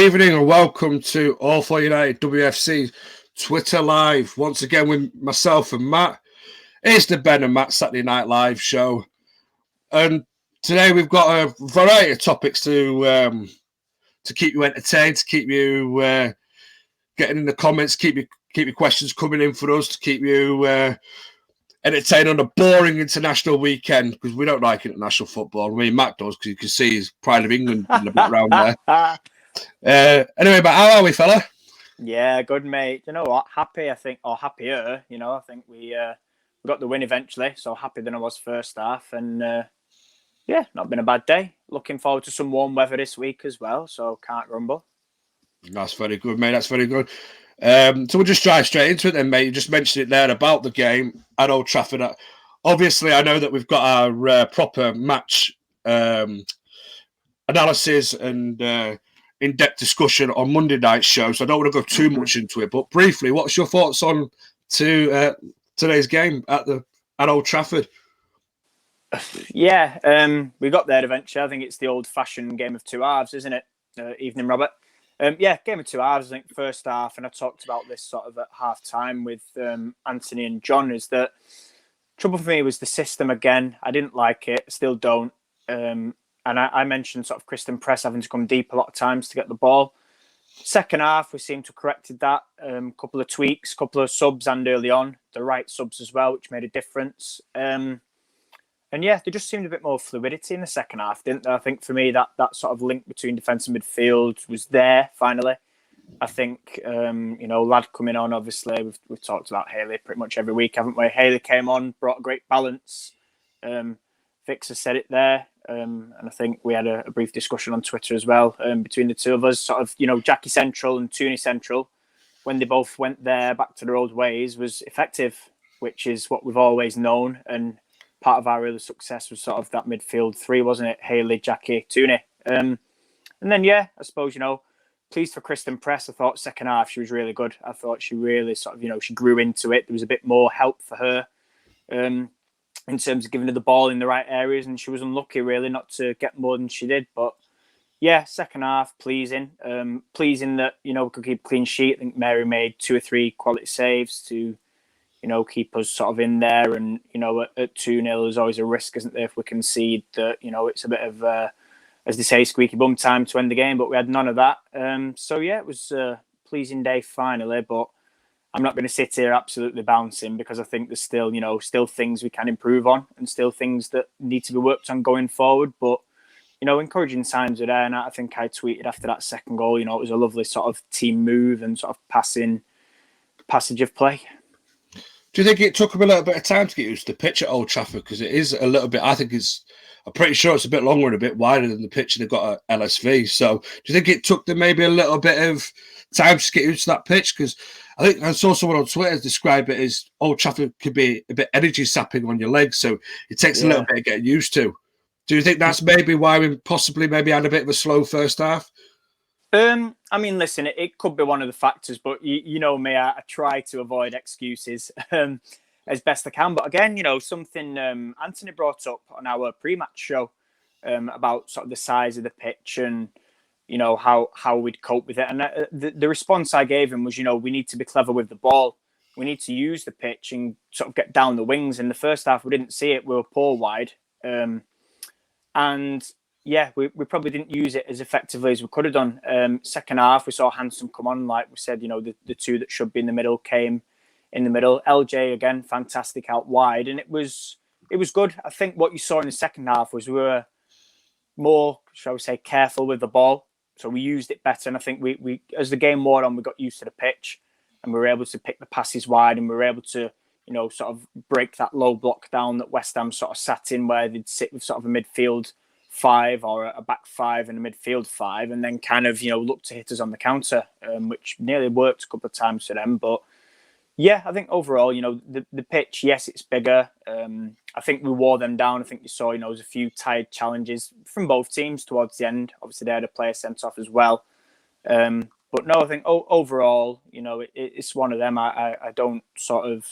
evening and welcome to All for United WFC Twitter Live. Once again with myself and Matt. It's the Ben and Matt Saturday Night Live show. And today we've got a variety of topics to keep you entertained, to keep you getting in the comments, keep your questions coming in for us, to keep you entertained on a boring international weekend, because we don't like international football. I mean, Matt does, because you can see his Pride of England in the background there. Anyway, but how are we, fella? Yeah, good, mate. You know what? Happy, I think, or happier. You know, I think we got the win eventually, so happier than I was first half. And yeah, not been a bad day. Looking forward to some warm weather this week as well, so can't grumble. That's very good, mate. That's very good. So we'll just drive straight into it then, mate. You just mentioned it there about the game at Old Trafford. Obviously, I know that we've got our proper match analysis and in-depth discussion on Monday night's show, so I don't want to go too much into it. But briefly, what's your thoughts on today's game at Old Trafford? Yeah, we got there eventually. I think it's the old-fashioned game of two halves, isn't it? Evening, Robert. Yeah, game of two halves. I think first half, and I talked about this sort of at half time with Anthony and John, is that trouble for me was the system again. I didn't like it, still don't. And I mentioned sort of Christian Press having to come deep a lot of times to get the ball. Second half, we seemed to have corrected that. Couple of tweaks, couple of subs, and early on, the right subs as well, which made a difference. And yeah, there just seemed a bit more fluidity in the second half, didn't there? I think for me, that sort of link between defence and midfield was there finally. I think, Lad coming on, obviously, we've talked about Haley pretty much every week, haven't we? Haley came on, brought a great balance. Vix has said it there. And I think we had a brief discussion on Twitter as well between the two of us, sort of, Jackie Central and Tooney Central, when they both went there back to their old ways, was effective, which is what we've always known. And part of our early success was sort of that midfield three, wasn't it? Haley, Jackie, Tooney. And then, yeah, I suppose, pleased for Christian Press. I thought second half she was really good. I thought she really sort of, she grew into it. There was a bit more help for her in terms of giving her the ball in the right areas, and she was unlucky really not to get more than she did. But yeah, second half, pleasing. Pleasing that, we could keep a clean sheet. I think Mary made 2 or 3 quality saves to, keep us sort of in there. And, at 2-0, there's always a risk, isn't there, if we concede that, it's a bit of, as they say, squeaky bum time to end the game, but we had none of that. So yeah, it was a pleasing day finally, but I'm not going to sit here absolutely bouncing, because I think there's still, still things we can improve on and still things that need to be worked on going forward. But, encouraging signs are there. And I think I tweeted after that second goal, it was a lovely sort of team move and sort of passage of play. Do you think it took them a little bit of time to get used to the pitch at Old Trafford? Because it is a little bit, I'm pretty sure it's a bit longer and a bit wider than the pitch they've got at LSV. So do you think it took them maybe a little bit of time to get used to that pitch? Because I think I saw someone on Twitter describe it as Old Trafford could be a bit energy sapping on your legs. So it takes a little bit of getting used to. Do you think that's maybe why we possibly had a bit of a slow first half? I mean, listen, it could be one of the factors, but you know me, I try to avoid excuses as best I can. But again, something Anthony brought up on our pre-match show about sort of the size of the pitch and, how we'd cope with it. And the response I gave him was, we need to be clever with the ball. We need to use the pitch and sort of get down the wings. In the first half, we didn't see it. We were poor wide. And yeah, we probably didn't use it as effectively as we could have done. Second half, we saw Hanson come on, like we said, the two that should be in the middle came in the middle. LJ, again, fantastic out wide. And it was good. I think what you saw in the second half was we were more, shall we say, careful with the ball. So we used it better. And I think we as the game wore on, we got used to the pitch and we were able to pick the passes wide and we were able to, sort of break that low block down that West Ham sort of sat in, where they'd sit with sort of a midfield 5 or a back 5 and a midfield 5, and then kind of, look to hit us on the counter, which nearly worked a couple of times for them. But yeah, I think overall, the pitch, yes, it's bigger. I think we wore them down. I think you saw, there was a few tired challenges from both teams towards the end. Obviously, they had a player sent off as well. But no, I think overall, it's one of them. I don't sort of,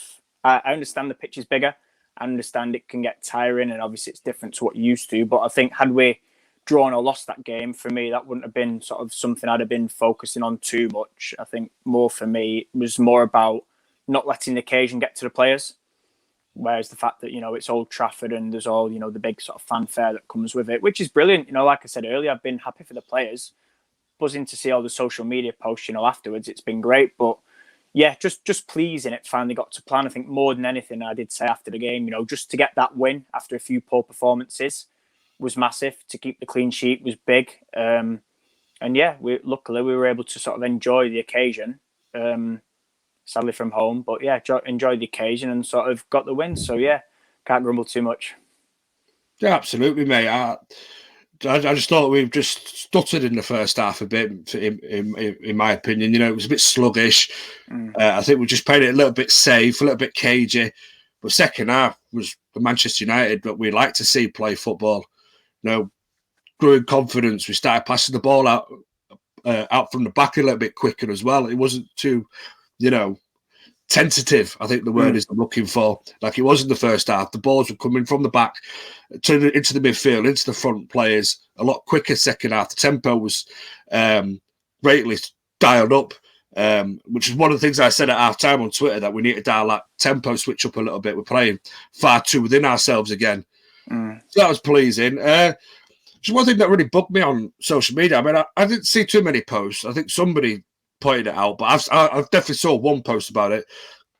I understand the pitch is bigger. I understand it can get tiring and obviously it's different to what you used to. But I think had we drawn or lost that game, for me, that wouldn't have been sort of something I'd have been focusing on too much. I think more for me, it was more about not letting the occasion get to the players. Whereas the fact that, it's Old Trafford and there's all, the big sort of fanfare that comes with it, which is brilliant. Like I said earlier, I've been happy for the players, buzzing to see all the social media posts, afterwards. It's been great. But yeah, just pleasing it finally got to plan. I think more than anything, I did say after the game, just to get that win after a few poor performances was massive. To keep the clean sheet was big. And yeah, luckily we were able to sort of enjoy the occasion. Sadly from home, but yeah, enjoyed the occasion and sort of got the win. So yeah, can't grumble too much. Yeah, absolutely, mate. I just thought we've just stuttered in the first half a bit, in my opinion. It was a bit sluggish. I think we just played it a little bit safe, a little bit cagey. But second half was the Manchester United that we like to see play football. Grew in confidence. We started passing the ball out from the back a little bit quicker as well. It wasn't too tentative, I think the word is I'm looking for. Like it was in the first half. The balls were coming from the back into the midfield, into the front players a lot quicker second half. The tempo was greatly dialed up, which is one of the things I said at half time on Twitter, that we need to dial that tempo switch up a little bit. We're playing far too within ourselves again. So that was pleasing. Just one thing that really bugged me on social media. I mean, I didn't see too many posts. I think somebody pointed it out, but I've definitely saw one post about it.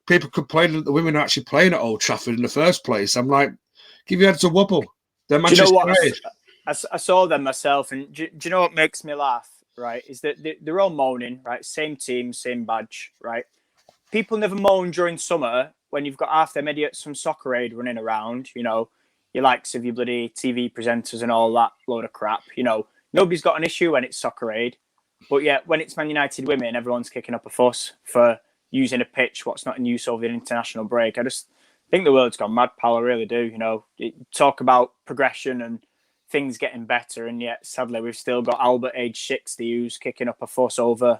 People complaining that the women are actually playing at Old Trafford in the first place. I'm like, give your heads a wobble. They're Manchester United. I saw them myself, and do you know what makes me laugh? Right, is that they're all moaning. Right, same team, same badge. Right, people never moan during summer when you've got half them idiots from Soccer Aid running around. Your likes of your bloody TV presenters and all that load of crap. Nobody's got an issue when it's Soccer Aid. But yeah, when it's Man United women, everyone's kicking up a fuss for using a pitch what's not in use over the international break. I just think the world's gone mad, pal. I really do. Talk about progression and things getting better, and yet sadly we've still got Albert, age 60, who's kicking up a fuss over,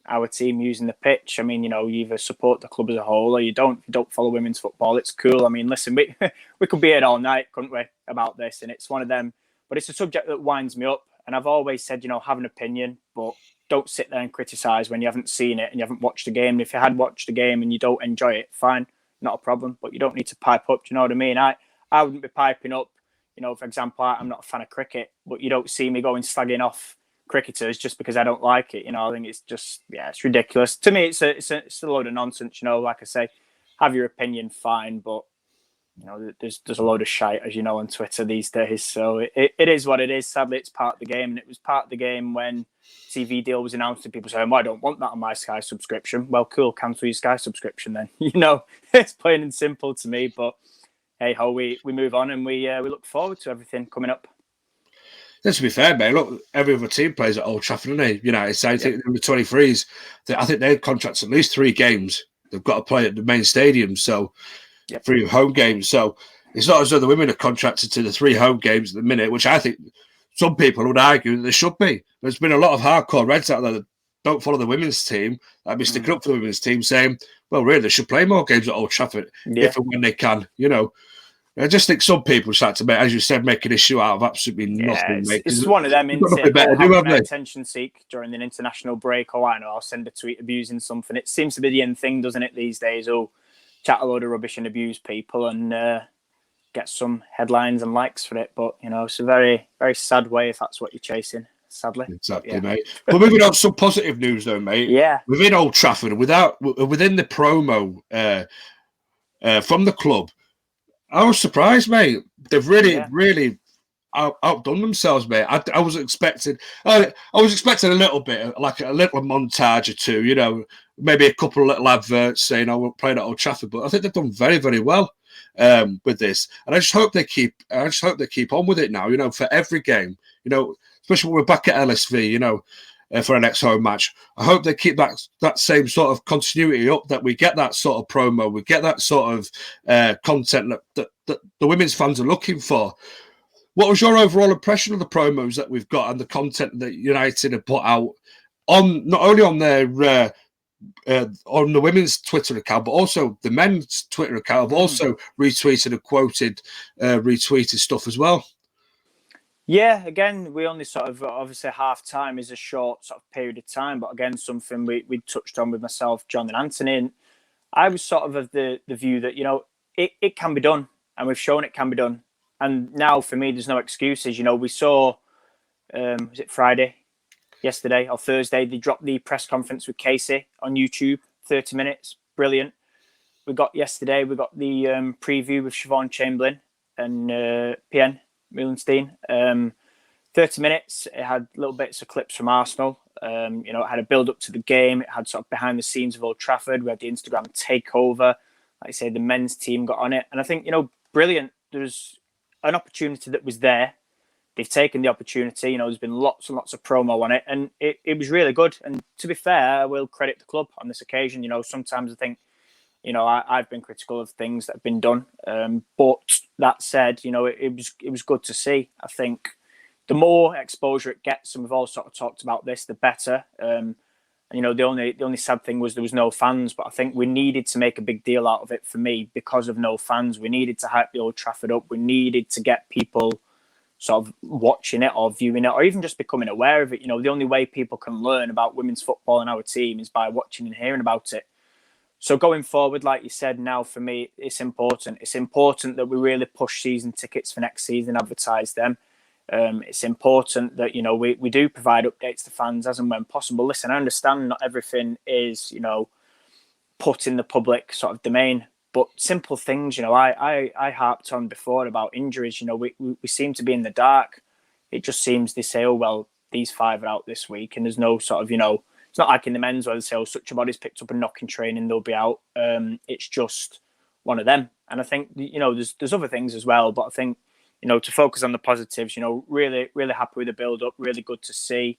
our team using the pitch. I mean, you either support the club as a whole or you don't. If you don't follow women's football, it's cool. I mean, listen, we could be here all night, couldn't we, about this? And it's one of them. But it's a subject that winds me up. And I've always said, have an opinion, but don't sit there and criticise when you haven't seen it and you haven't watched the game. And if you had watched the game and you don't enjoy it, fine, not a problem. But you don't need to pipe up. Do you know what I mean? I wouldn't be piping up. For example, I'm not a fan of cricket, but you don't see me going slagging off cricketers just because I don't like it. I think it's just, it's ridiculous. To me, it's a load of nonsense. Like I say, have your opinion, fine, but there's a load of shite, as you know, on Twitter these days. So it is what it is. Sadly, it's part of the game. And it was part of the game when TV deal was announced and people saying, well, I don't want that on my Sky subscription. Well, cool, cancel your Sky subscription then. It's plain and simple to me. But hey ho, we move on and we look forward to everything coming up. Let's be fair, mate. Look, every other team plays at Old Trafford, don't they? So I think the 23s, I think they've contracted at least 3 games. They've got to play at the main stadium. So 3 home games. So it's not as though the women are contracted to the 3 home games at the minute, which I think some people would argue that they should be. There's been a lot of hardcore Reds out there that don't follow the women's team, that be sticking up for the women's team, saying, well, really, they should play more games at Old Trafford if and when they can. I just think some people start to make, as you said, make an issue out of absolutely nothing. It's one of them, isn't it? Better do, have they? Attention seek during an international break. Oh, I know, I'll send a tweet abusing something. It seems to be the end thing, doesn't it, these days? Chat a load of rubbish and abuse people and get some headlines and likes for it. But, it's a very, very sad way if that's what you're chasing, sadly. Exactly, mate. But moving on to some positive news, though, mate. Yeah. Within Old Trafford, within the promo from the club, I was surprised, mate. They've really outdone themselves, mate. I was expecting a little bit, like a little montage or two, maybe a couple of little adverts saying, we're playing at Old Trafford, but I think they've done very, very well with this. And I just hope they keep on with it now, for every game, especially when we're back at LSV, for our next home match. I hope they keep that same sort of continuity up, that we get that sort of promo, we get that sort of content that the women's fans are looking for. What was your overall impression of the promos that we've got and the content that United have put out on not only on their on the women's Twitter account, but also the men's Twitter account have also retweeted and quoted retweeted stuff as well? Yeah, again, we only sort of obviously half time is a short sort of period of time, but again, something we touched on with myself, John, and Anthony. And I was sort of the view that, it can be done, and we've shown it can be done. And now for me, there's no excuses. We saw, was it Friday, yesterday or Thursday, they dropped the press conference with Casey on YouTube, 30 minutes, brilliant. We got the preview with Siobhan Chamberlain and PN Meulenstein. 30 minutes. It had little bits of clips from Arsenal. It had a build up to the game. It had sort of behind the scenes of Old Trafford. We had the Instagram takeover. Like I say, the men's team got on it. And I think, brilliant. There was an opportunity that was there. They've taken the opportunity. There's been lots and lots of promo on it. And it was really good. And to be fair, I will credit the club on this occasion. Sometimes I think, I've been critical of things that have been done. But that said, it was good to see. I think the more exposure it gets, and we've all sort of talked about this, the better. And the only sad thing was there was no fans, but I think we needed to make a big deal out of it for me because of no fans. We needed to hype the Old Trafford up. We needed to get people sort of watching it or viewing it or even just becoming aware of it. The only way people can learn about women's football and our team is by watching and hearing about it. So going forward, like you said, now for me, it's important. It's important that we really push season tickets for next season, advertise them. It's important that, we do provide updates to fans as and when possible. Listen, I understand not everything is, put in the public sort of domain, but simple things, I harped on before about injuries. We seem to be in the dark. It just seems they say, oh, well, these 5 are out this week. And there's no sort of, it's not like in the men's where they say, oh, such a body's picked up a knock in training, they'll be out. It's just one of them. And I think, there's other things as well, but I think, to focus on the positives, really, really happy with the build-up, really good to see.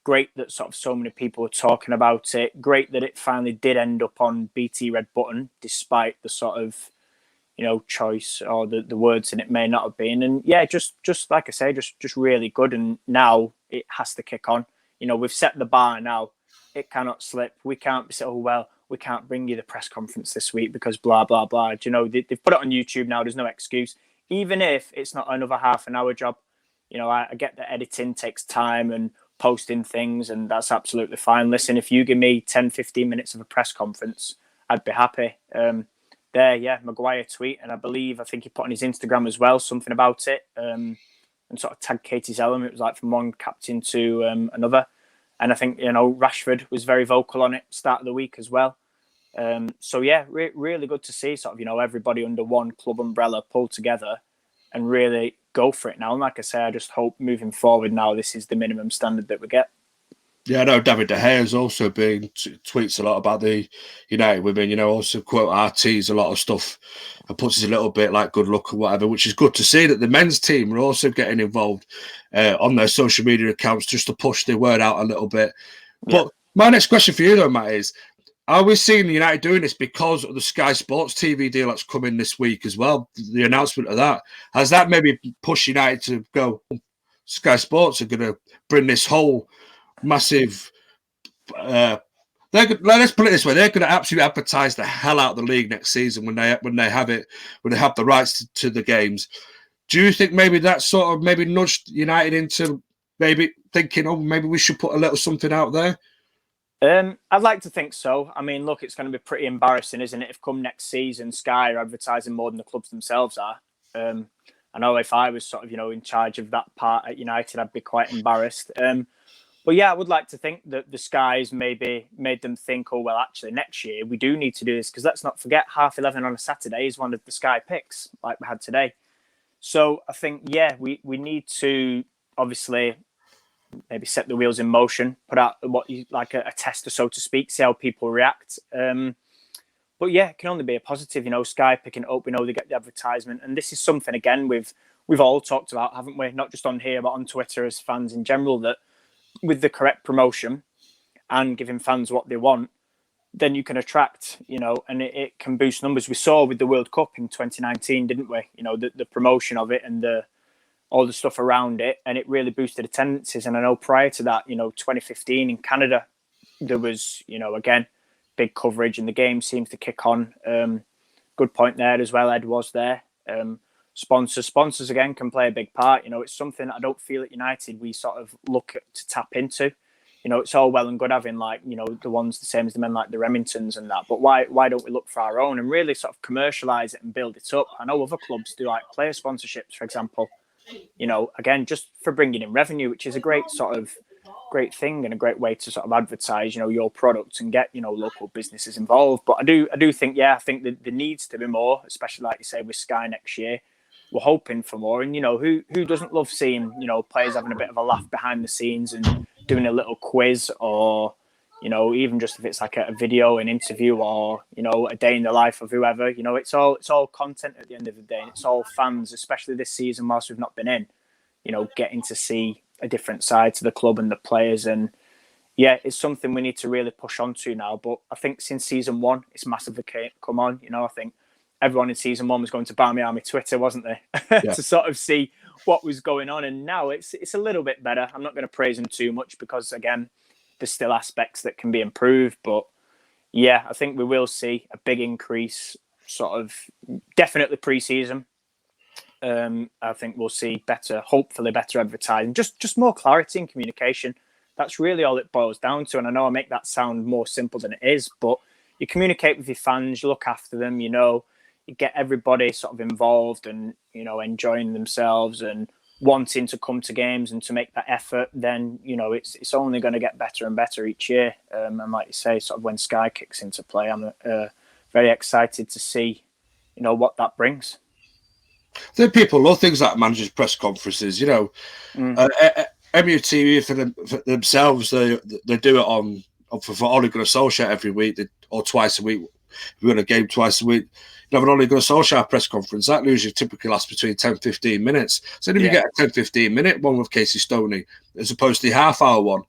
Great that sort of so many people were talking about it. Great that it finally did end up on BT Red Button, despite the sort of, choice or the words in it may not have been. And yeah, just like I say, just really good. And now it has to kick on. We've set the bar now. It cannot slip. We can't be saying, oh, well, we can't bring you the press conference this week because blah, blah, blah. They've put it on YouTube now. There's no excuse. Even if it's not another half an hour job, I get that editing takes time and posting things, and that's absolutely fine. Listen, if you give me 10, 15 minutes of a press conference, I'd be happy. Maguire tweet, and I think he put on his Instagram as well, something about it, and sort of tagged Katie Zellum. It was like from one captain to another. And I think, Rashford was very vocal on it start of the week as well. Really good to see sort of, everybody under one club umbrella pull together and really go for it now. And like I say, I just hope moving forward now, this is the minimum standard that we get. Yeah, I know David De Gea has also been tweets a lot about the United women, also quote RTs a lot of stuff and puts us a little bit like good luck or whatever, which is good to see that the men's team are also getting involved on their social media accounts just to push the word out a little bit. Yeah. But my next question for you though, Matt, is are we seeing United doing this because of the Sky Sports TV deal that's coming this week as well? The announcement of that, has that maybe pushed United to go, Sky Sports are going to bring this whole massive let's put it this way, they're going to absolutely advertise the hell out of the league next season when they have the rights to the games. Do you think maybe that sort of maybe nudged United into maybe thinking, oh, maybe we should put a little something out there? I'd like to think so. I mean, look, it's going to be pretty embarrassing, isn't it, if come next season Sky are advertising more than the clubs themselves are. I know if I was sort of, in charge of that part at United, I'd be quite embarrassed. But yeah, I would like to think that the Skies maybe made them think, oh, well, actually, next year we do need to do this, because let's not forget 11:30 on a Saturday is one of the Sky picks like we had today. So I think, yeah, we need to obviously maybe set the wheels in motion, put out a tester, so to speak, see how people react. But yeah, it can only be a positive, Sky picking it up, we know they get the advertisement. And this is something, again, we've all talked about, haven't we? Not just on here, but on Twitter as fans in general, that with the correct promotion and giving fans what they want, then you can attract, and it can boost numbers. We saw with the World Cup in 2019, didn't we? The promotion of it and all the stuff around it, and it really boosted attendances. And I know prior to that, 2015 in Canada, there was, again, big coverage, and the game seems to kick on. Good point there as well. Ed was there. sponsors again can play a big part. You know, it's something that I don't feel at United we sort of look to tap into. You know, it's all well and good having like, you know, the ones the same as the men like the Remingtons and that, but why don't we look for our own and really sort of commercialize it and build it up? I know other clubs do like player sponsorships, for example, you know, again, just for bringing in revenue, which is a great thing and a great way to sort of advertise, you know, your products and get, you know, local businesses involved. But I do think, I think that there needs to be more, especially like you say with Sky next year. We're hoping for more. And, you know, who doesn't love seeing, you know, players having a bit of a laugh behind the scenes and doing a little quiz, or, you know, even just if it's like a video, an interview, or, you know, a day in the life of whoever. You know, it's all content at the end of the day, and it's all fans, especially this season whilst we've not been in, you know, getting to see a different side to the club and the players. And yeah, it's something we need to really push on to now. But I think since season 1, it's massively come on. You know, I think everyone in season 1 was going to Barmy Army Twitter, wasn't they? Yeah. To sort of see what was going on. And now it's a little bit better. I'm not going to praise them too much because, again, there's still aspects that can be improved. But yeah, I think we will see a big increase, sort of definitely pre-season. I think we'll see hopefully better advertising, just more clarity and communication. That's really all it boils down to. And I know I make that sound more simple than it is, but you communicate with your fans, you look after them, you know, you get everybody sort of involved and, you know, enjoying themselves and wanting to come to games and to make that effort. Then, you know, it's only going to get better and better each year. And like you say, sort of when Sky kicks into play, I'm very excited to see, you know, what that brings. I think people love things like managers' press conferences. You know, MUTV for themselves, they do it on for Ole Gunnar Solskjaer every week or twice a week. We win a game twice a week. You have an Ole Gunnar Solskjaer press conference. That usually typically lasts between 10-15 minutes. So if you get a 10-15 minute one with Casey Stoney as opposed to the half-hour one,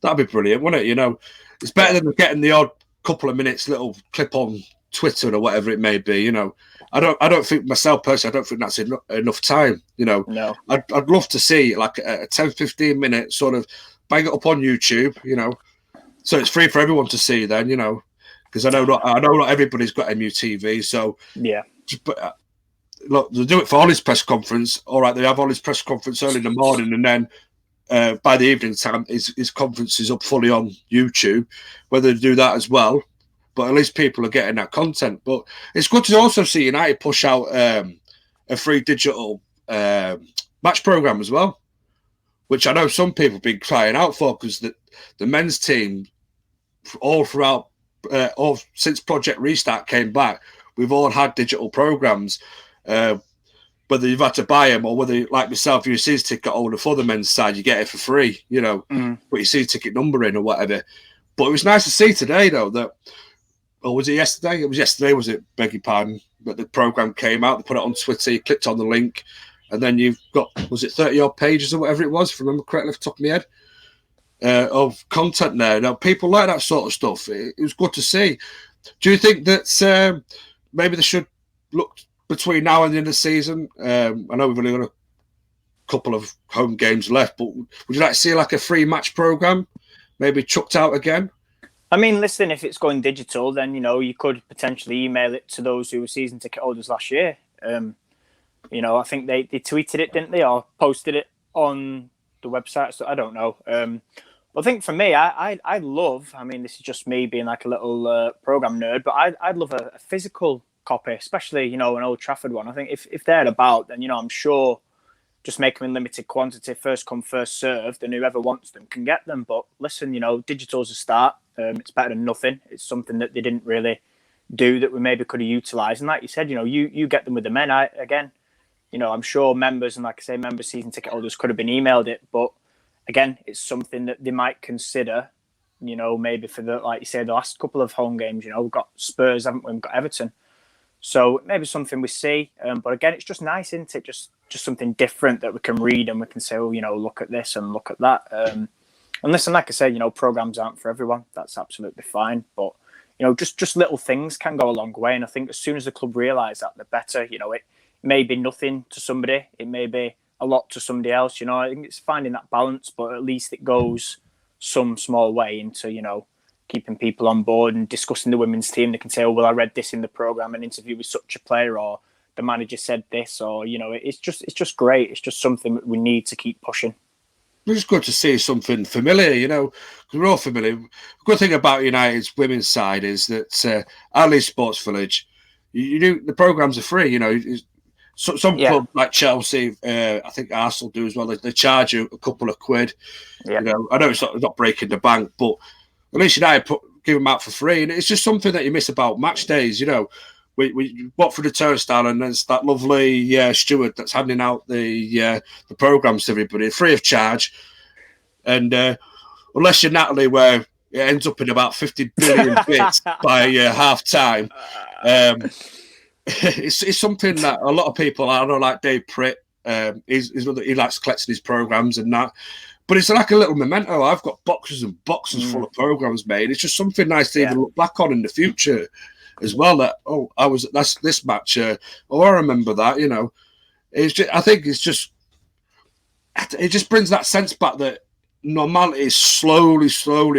that'd be brilliant, wouldn't it? You know, it's better than getting the odd couple of minutes little clip on Twitter or whatever it may be. You know, I don't think myself personally, I don't think that's enough time. You know, no. I'd love to see like a 10-15 minute sort of bang it up on YouTube. You know, so it's free for everyone to see. Then, you know, because I know not everybody's got MUTV. So yeah, but look, they'll do it for Ollie's press conference. All right, they have Ollie's press conference early in the morning, and then by the evening time, his conference is up fully on YouTube. Whether they do that as well. But at least people are getting that content. But it's good to also see United push out a free digital match program as well, which I know some people have been crying out for because the men's team, all throughout, all since Project Restart came back, we've all had digital programs. Whether you've had to buy them or whether, like myself, you see a ticket holder for the men's side, you get it for free, you know, but you see a ticket number in or whatever. But it was nice to see today, though, that. Or was it yesterday? It was yesterday, was it? Beg your pardon. But the program came out, they put it on Twitter, you clicked on the link, and then you've got, was it 30 odd pages or whatever it was, if I remember correctly off the top of my head, of content there. Now, people like that sort of stuff. It was good to see. Do you think that maybe they should look between now and the end of the season? I know we've only got a couple of home games left, but would you like to see like a free match program maybe chucked out again? I mean, listen, if it's going digital, then, you know, you could potentially email it to those who were season ticket holders last year. You know, I think they tweeted it, didn't they? Or posted it on the website. So I don't know. But I think for me, I love, I mean, this is just me being like a little program nerd, but I'd love a physical copy, especially, you know, an Old Trafford one. I think if they're about, then, you know, I'm sure just make them in limited quantity, first come, first served, and whoever wants them can get them. But listen, you know, digital's a start. It's better than nothing. It's something that they didn't really do that we maybe could have utilised. And like you said, you know, you get them with the men. Again, you know, I'm sure members and, like I say, member season ticket holders could have been emailed it. But again, it's something that they might consider, you know, maybe for the, like you say, the last couple of home games. You know, we've got Spurs, haven't we? We've got Everton. So maybe something we see. But again, it's just nice, isn't it? Just something different that we can read and we can say, oh, you know, look at this and look at that. And listen, like I said, you know, programs aren't for everyone. That's absolutely fine. But, you know, just little things can go a long way. And I think as soon as the club realise that, the better. You know, it may be nothing to somebody. It may be a lot to somebody else. You know, I think it's finding that balance, but at least it goes some small way into, you know, keeping people on board and discussing the women's team. They can say, oh, well, I read this in the programme, an interview with such a player, or the manager said this, or it's just great. It's just something that we need to keep pushing. It's just good to see something familiar, because we're all familiar. The good thing about United's women's side is that at least Sports Village, the programs are free. Some clubs like Chelsea, I think Arsenal do as well. They charge you a couple of quid. Yeah. I know it's not breaking the bank, but at least United give them out for free, and it's just something that you miss about match days. We walk through the turnstile, and there's that lovely steward that's handing out the programs to everybody free of charge. And unless you're Natalie, where it ends up in about 50 billion bits by half time. It's something that a lot of people, I know, like Dave Pritt, he likes collecting his programs and that. But it's like a little memento. I've got boxes and boxes full of programs made. It's just something nice to even look back on in the future as well. That I was at this match. I remember that. I think it just brings that sense back that normality is slowly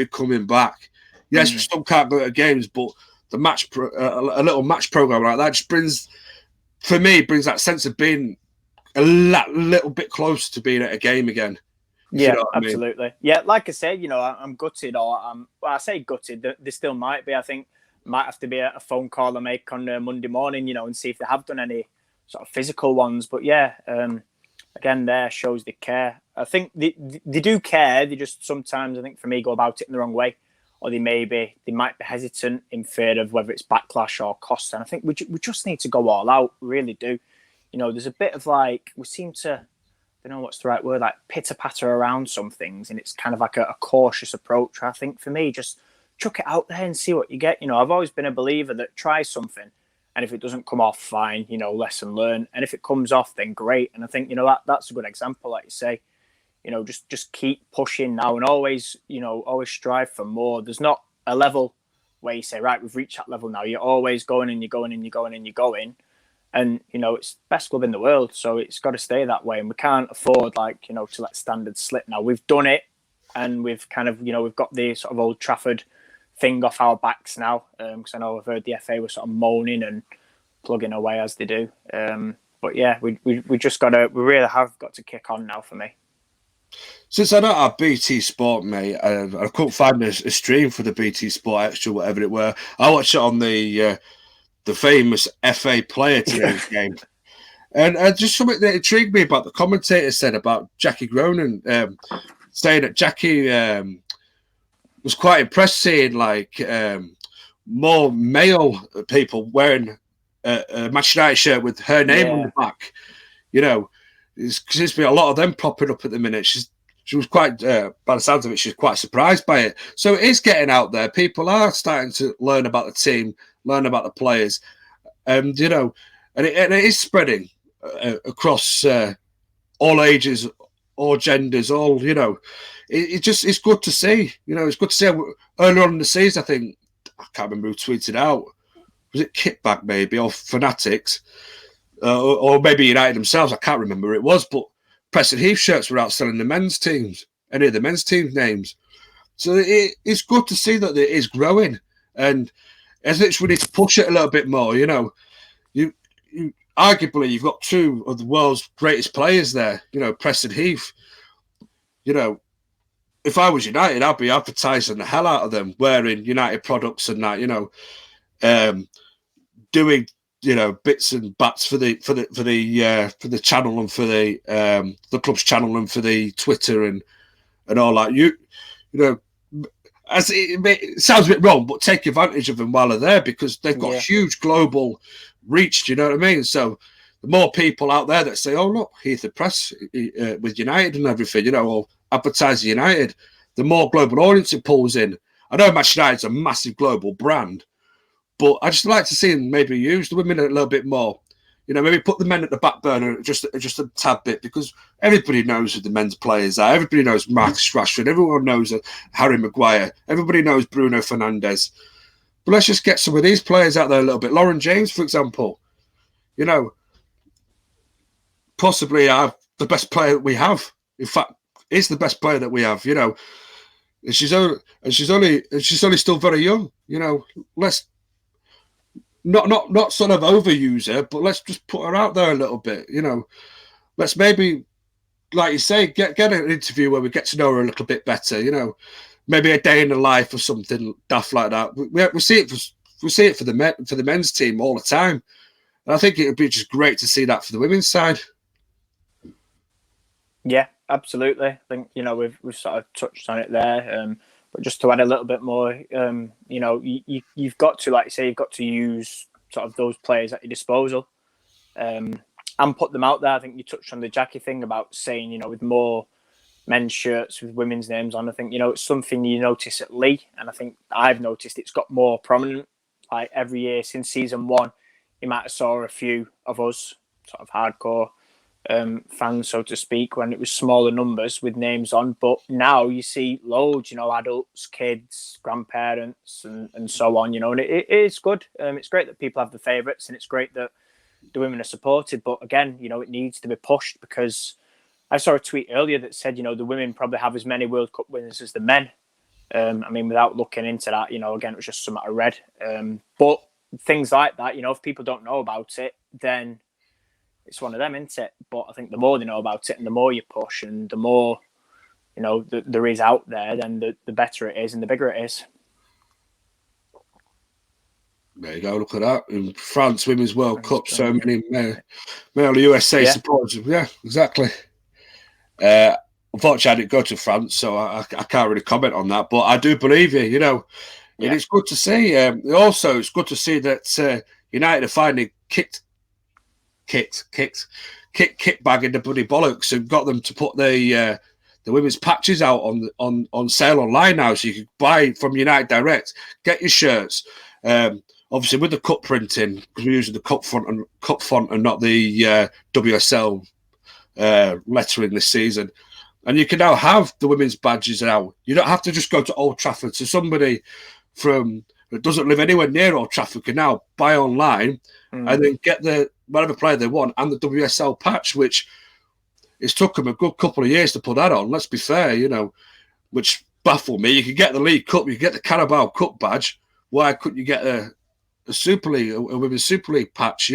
coming back. Yes, we still can't go to games, but the a little match program like that just brings that sense of being a little bit closer to being at a game again. Yeah, absolutely. I mean? Yeah, like I said, I'm gutted, I say gutted. There still might be. I think might have to be a phone call I make on Monday morning, and see if they have done any sort of physical ones. But yeah, again, there shows they care. I think they do care. They just sometimes, I think, for me, go about it in the wrong way. Or they might be hesitant in fear of whether it's backlash or cost. And I think we just need to go all out. We really do. There's a bit of we seem to, I don't know what's the right word, pitter patter around some things, and it's kind of like a cautious approach. I think for me, just chuck it out there and see what you get. I've always been a believer that try something, and if it doesn't come off, fine. Lesson learned. And if it comes off, then great. And I think that's a good example, like you say. Just keep pushing now, and always strive for more. There's not a level where you say, right, we've reached that level now. You're always going and you're going and you're going and you're going. And, it's the best club in the world. So it's got to stay that way. And we can't afford to let standards slip now. We've done it, and we've kind of, we've got the sort of Old Trafford thing off our backs now. Because I know I've heard the FA were sort of moaning and plugging away as they do. But yeah, we really have got to kick on now for me. Since I don't have BT Sport, mate, I couldn't find a stream for the BT Sport Extra, whatever it were. I watched it on the famous FA player today's game. And just something that intrigued me about the commentator said about Jackie Groenen, saying that Jackie was quite impressed seeing more male people wearing a Manchester United shirt with her name on the back. There seems to be a lot of them popping up at the minute. She was quite, by the sounds of it, she's quite surprised by it. So it is getting out there. People are starting to learn about the team, learn about the players, and and it is spreading across all ages, all genders, all it's good to see. It's good to see. Earlier on in the season, I think I can't remember who tweeted out. Was it Kitback maybe or Fanatics? Or maybe United themselves, I can't remember who it was, but Preston Heath shirts were out selling the men's teams, any of the men's team names. So it's good to see that it is growing, and as it's we need to push it a little bit more. You arguably you've got two of the world's greatest players there. Preston Heath. If I was United, I'd be advertising the hell out of them, wearing United products and that. Doing bits and bats for the channel and for the club's channel and for the Twitter and all that. As it sounds a bit wrong, but take advantage of them while they're there, because they've got huge global reach. Do you know what I mean? So the more people out there that say, "Oh look, Heath the Press with United and everything," or advertising United, the more global audience it pulls in. I know Manchester United's a massive global brand. But I just like to see them maybe use the women a little bit more. Maybe put the men at the back burner just a tad bit, because everybody knows who the men's players are. Everybody knows Marcus Rashford. Everyone knows Harry Maguire. Everybody knows Bruno Fernandes. But let's just get some of these players out there a little bit. Lauren James, for example. Possibly the best player that we have. In fact, is the best player that we have. And she's only still very young. not sort of overuse her, but let's just put her out there a little bit. Let's maybe, like you say, get an interview where we get to know her a little bit better. Maybe a day in the life or something daft like that. We see it for the men's team all the time, and I think it would be just great to see that for the women's side. Yeah, absolutely. I think we've sort of touched on it there, but just to add a little bit more, you've got to, like you say, you've got to use sort of those players at your disposal, and put them out there. I think you touched on the Jackie thing about saying, with more men's shirts with women's names on. I think, it's something you notice at Lee, and I think I've noticed it's got more prominent. Like every year since season 1, you might have saw a few of us sort of hardcore fans, so to speak, when it was smaller numbers with names on. But now you see loads, adults, kids, grandparents, and so on. And it is good. It's great that people have the favourites, and it's great that the women are supported. But again, it needs to be pushed, because I saw a tweet earlier that said, the women probably have as many World Cup winners as the men. Without looking into that, again, it was just something I read. But things like that, if people don't know about it, then it's one of them, isn't it? But I think the more they know about it and the more you push and the more, there is out there, then the better it is and the bigger it is. There you go. Look at that. In France Women's World Cup, so many male USA supporters. Yeah, exactly. Unfortunately, I didn't go to France, so I can't really comment on that. But I do believe you, and it's good to see. Also, it's good to see that United have finally kicked bag in the bloody bollocks and got them to put the women's patches out on sale online now, so you can buy from United Direct, get your shirts. Obviously, with the cup printing, because we're using the cup font and not the WSL lettering this season. And you can now have the women's badges now. You don't have to just go to Old Trafford. So somebody that doesn't live anywhere near Old Trafford can now buy online and then get the whatever player they want and the WSL patch, which it's took them a good couple of years to put that on. Let's be fair, which baffled me. You can get the League Cup, you can get the Carabao Cup badge. Why couldn't you get a Super League, a Women's Super League patch,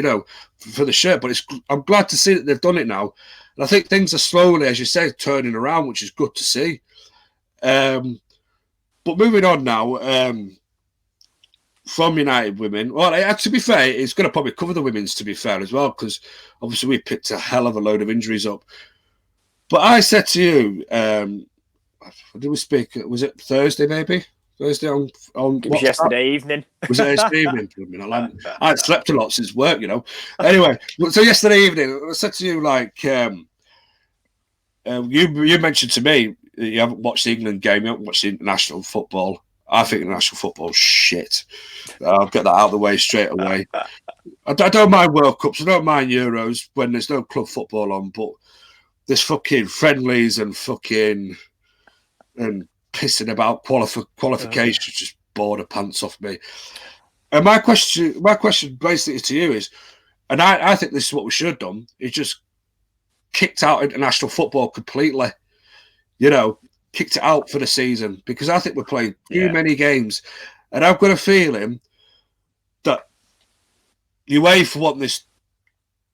for the shirt? But I'm glad to see that they've done it now. And I think things are slowly, as you say, turning around, which is good to see. But moving on now, from United Women, well, to be fair, it's going to probably cover the women's, to be fair, as well, because obviously we picked a hell of a load of injuries up. But I said to you, did we speak? Was it Thursday, maybe? Thursday on it was yesterday evening. Was it yesterday evening? I had slept a lot since work, Anyway, so yesterday evening, I said to you, like, you mentioned to me that you haven't watched the England game, you haven't watched the international football. I think international football is shit. I'll get that out of the way straight away. I don't mind World Cups, I don't mind Euros when there's no club football on, but there's fucking friendlies and fucking pissing about qualifications just bore the pants off me. And my question basically to you is, and I think this is what we should have done, is just kicked out international football completely. Kicked it out for the season, because I think we're playing too many games. And I've got a feeling that UEFA want this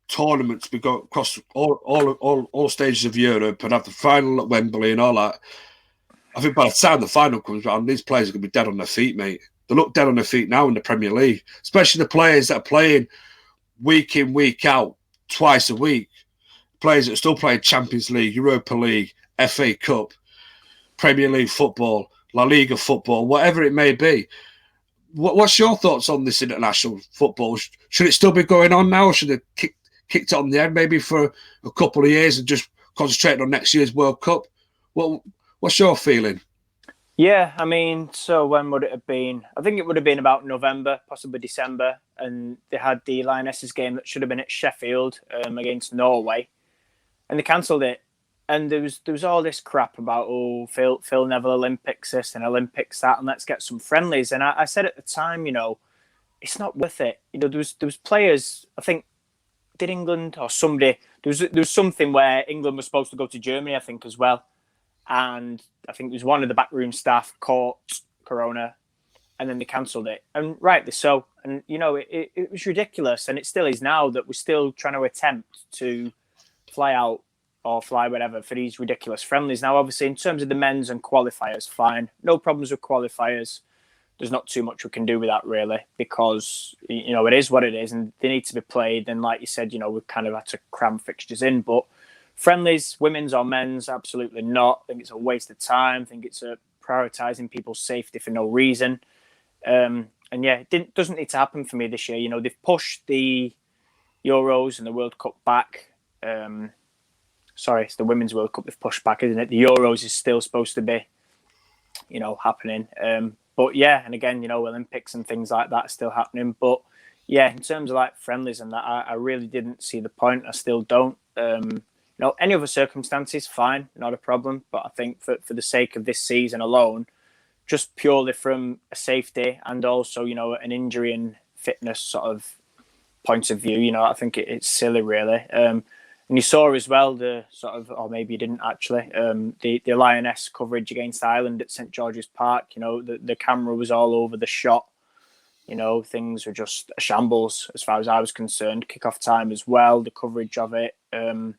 tournament to be go across all stages of Europe and have the final at Wembley and all that. I think by the time the final comes around, these players are going to be dead on their feet, mate. They look dead on their feet now in the Premier League, especially the players that are playing week in, week out, twice a week. Players that are still playing Champions League, Europa League, FA Cup, Premier League football, La Liga football, whatever it may be. What's your thoughts on this international football? Should it still be going on now, or should they kicked it on the end maybe for a couple of years and just concentrate on next year's World Cup? What's your feeling? Yeah, so when would it have been? I think it would have been about November, possibly December, and they had the Lionesses game that should have been at Sheffield against Norway, and they cancelled it. And there was all this crap about, Phil Neville Olympics this and Olympics that, and let's get some friendlies. And I said at the time, it's not worth it. There was players, I think, did England or somebody, there was something where England was supposed to go to Germany, I think, as well. And I think there was one of the backroom staff caught corona and then they cancelled it, and rightly so. And you know, it was ridiculous, and it still is now that we're still trying to attempt to fly out or fly whatever for these ridiculous friendlies. Now, obviously, in terms of the men's and qualifiers, fine, no problems with qualifiers. There's not too much we can do with that really, because you know it is what it is, and they need to be played. And like you said, you know, we've kind of had to cram fixtures in, but friendlies, women's or men's, absolutely not. I think it's a waste of time. I think it's a prioritising people's safety for no reason. And yeah, it doesn't need to happen for me this year. You know, they've pushed the Euros and the World Cup back. Sorry, it's the Women's World Cup they've pushed back, isn't it? The Euros is still supposed to be, you know, happening. But yeah, and again, you know, Olympics and things like that are still happening. But yeah, in terms of like friendlies and that, I really didn't see the point. I still don't. You know, any other circumstances, fine, not a problem. But I think for the sake of this season alone, just purely from a safety and also, you know, an injury and fitness sort of point of view, you know, I think it's silly, really. And you saw as well the sort of, or maybe you didn't actually, the Lioness coverage against Ireland at St George's Park. You know, the camera was all over the shot. You know, things were just a shambles as far as I was concerned. Kick-off time as well, the coverage of it. And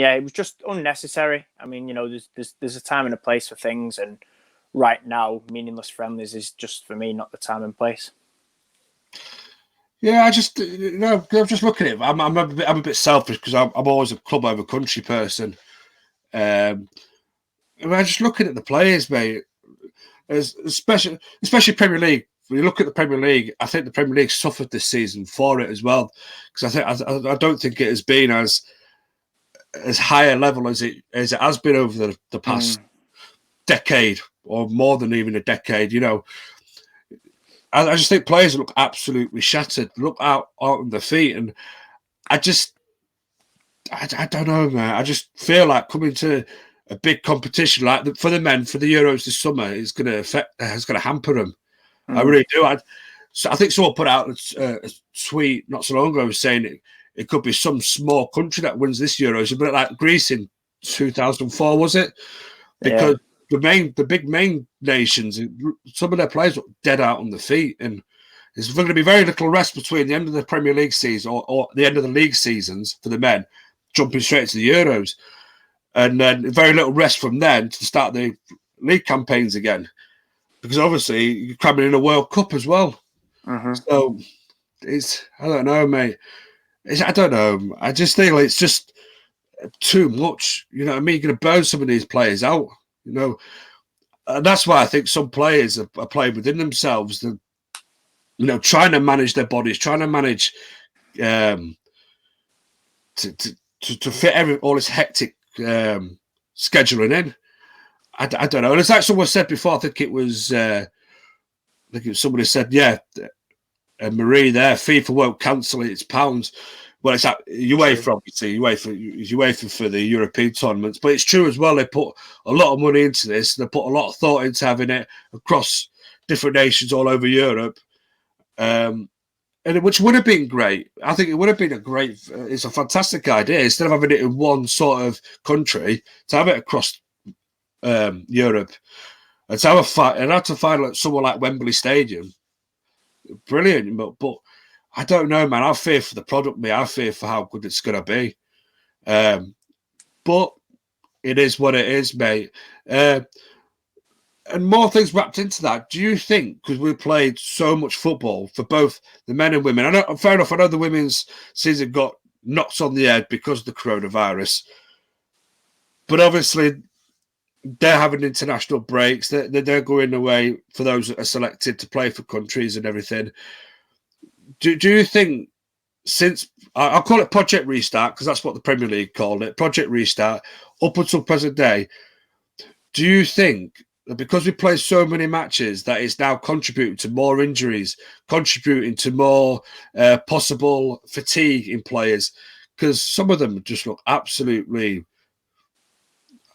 yeah, it was just unnecessary. I mean, you know, there's a time and a place for things, and right now, meaningless friendlies is just, for me, not the time and place. Yeah, I'm just looking at it. I'm a bit selfish because I'm always a club over country person. I'm just looking at the players, mate. Especially Premier League. When you look at the Premier League, I think the Premier League suffered this season for it as well, because I don't think it has been as high a level as it has been over the past decade, or more than even a decade. You know, I just think players look absolutely shattered, look out on their feet, and I don't know, man. I just feel like coming to a big competition like for the men for the Euros this summer is going to hamper them. I really do. I think someone put out a tweet not so long ago saying it could be some small country that wins this Euros, a bit like Greece in 2004, was it? Because the big main nations, some of their players look dead out on the feet, and there's going to be very little rest between the end of the Premier League season or the end of the league seasons for the men, jumping straight to the Euros, and then very little rest from then to start the league campaigns again, because obviously you're cramming in a World Cup as well. So I don't know, mate. I don't know. I just think it's just too much. You know what I mean? You're going to burn some of these players out. You know, and that's why I think some players are playing within themselves. You know, trying to manage their bodies, trying to manage to fit all this hectic scheduling in. I don't know. And it's like someone said before. I think it was somebody said, yeah, Marie there. FIFA won't cancel it. It's pounds. Well, it's UEFA, obviously. UEFA for the European tournaments, but it's true as well. They put a lot of money into this. They put a lot of thought into having it across different nations all over Europe, and which would have been great. I think it would have been it's a fantastic idea instead of having it in one sort of country to have it across Europe, and to have to find like someone like Wembley Stadium. Brilliant, but I don't know, man. I fear for the product, me. I fear for how good it's going to be. But it is what it is, mate. And more things wrapped into that. Do you think, because we played so much football for both the men and women, fair enough, I know the women's season got knocked on the head because of the coronavirus, but obviously they're having international breaks. They're going away for those that are selected to play for countries and everything. Do you think, since I'll call it Project Restart because that's what the Premier League called it, Project Restart, up until present day, do you think that because we play so many matches that it's now contributing to more injuries, contributing to more possible fatigue in players? Because some of them just look absolutely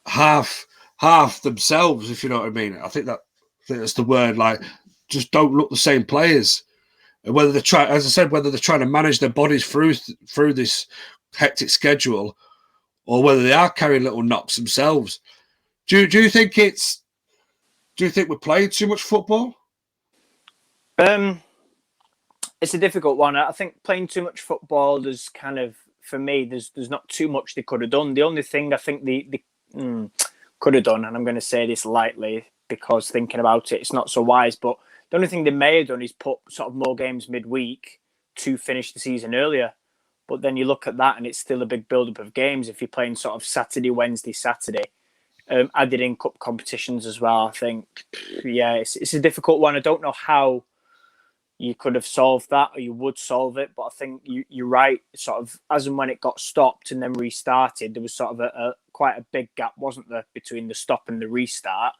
half themselves, if you know what I mean. I think that's the word, like just don't look the same players. Whether they're trying to manage their bodies through this hectic schedule, or whether they are carrying little knocks themselves. Do you think we're playing too much football? It's a difficult one. I think playing too much football, there's kind of, for me, there's not too much they could have done. The only thing I think they could have done, and I'm going to say this lightly because thinking about it, it's not so wise, but the only thing they may have done is put sort of more games midweek to finish the season earlier. But then you look at that and it's still a big build-up of games if you're playing sort of Saturday, Wednesday, Saturday. Added in cup competitions as well, I think. Yeah, it's a difficult one. I don't know how you could have solved that or you would solve it, but I think you're right. Sort of as and when it got stopped and then restarted, there was sort of a quite a big gap, wasn't there, between the stop and the restart,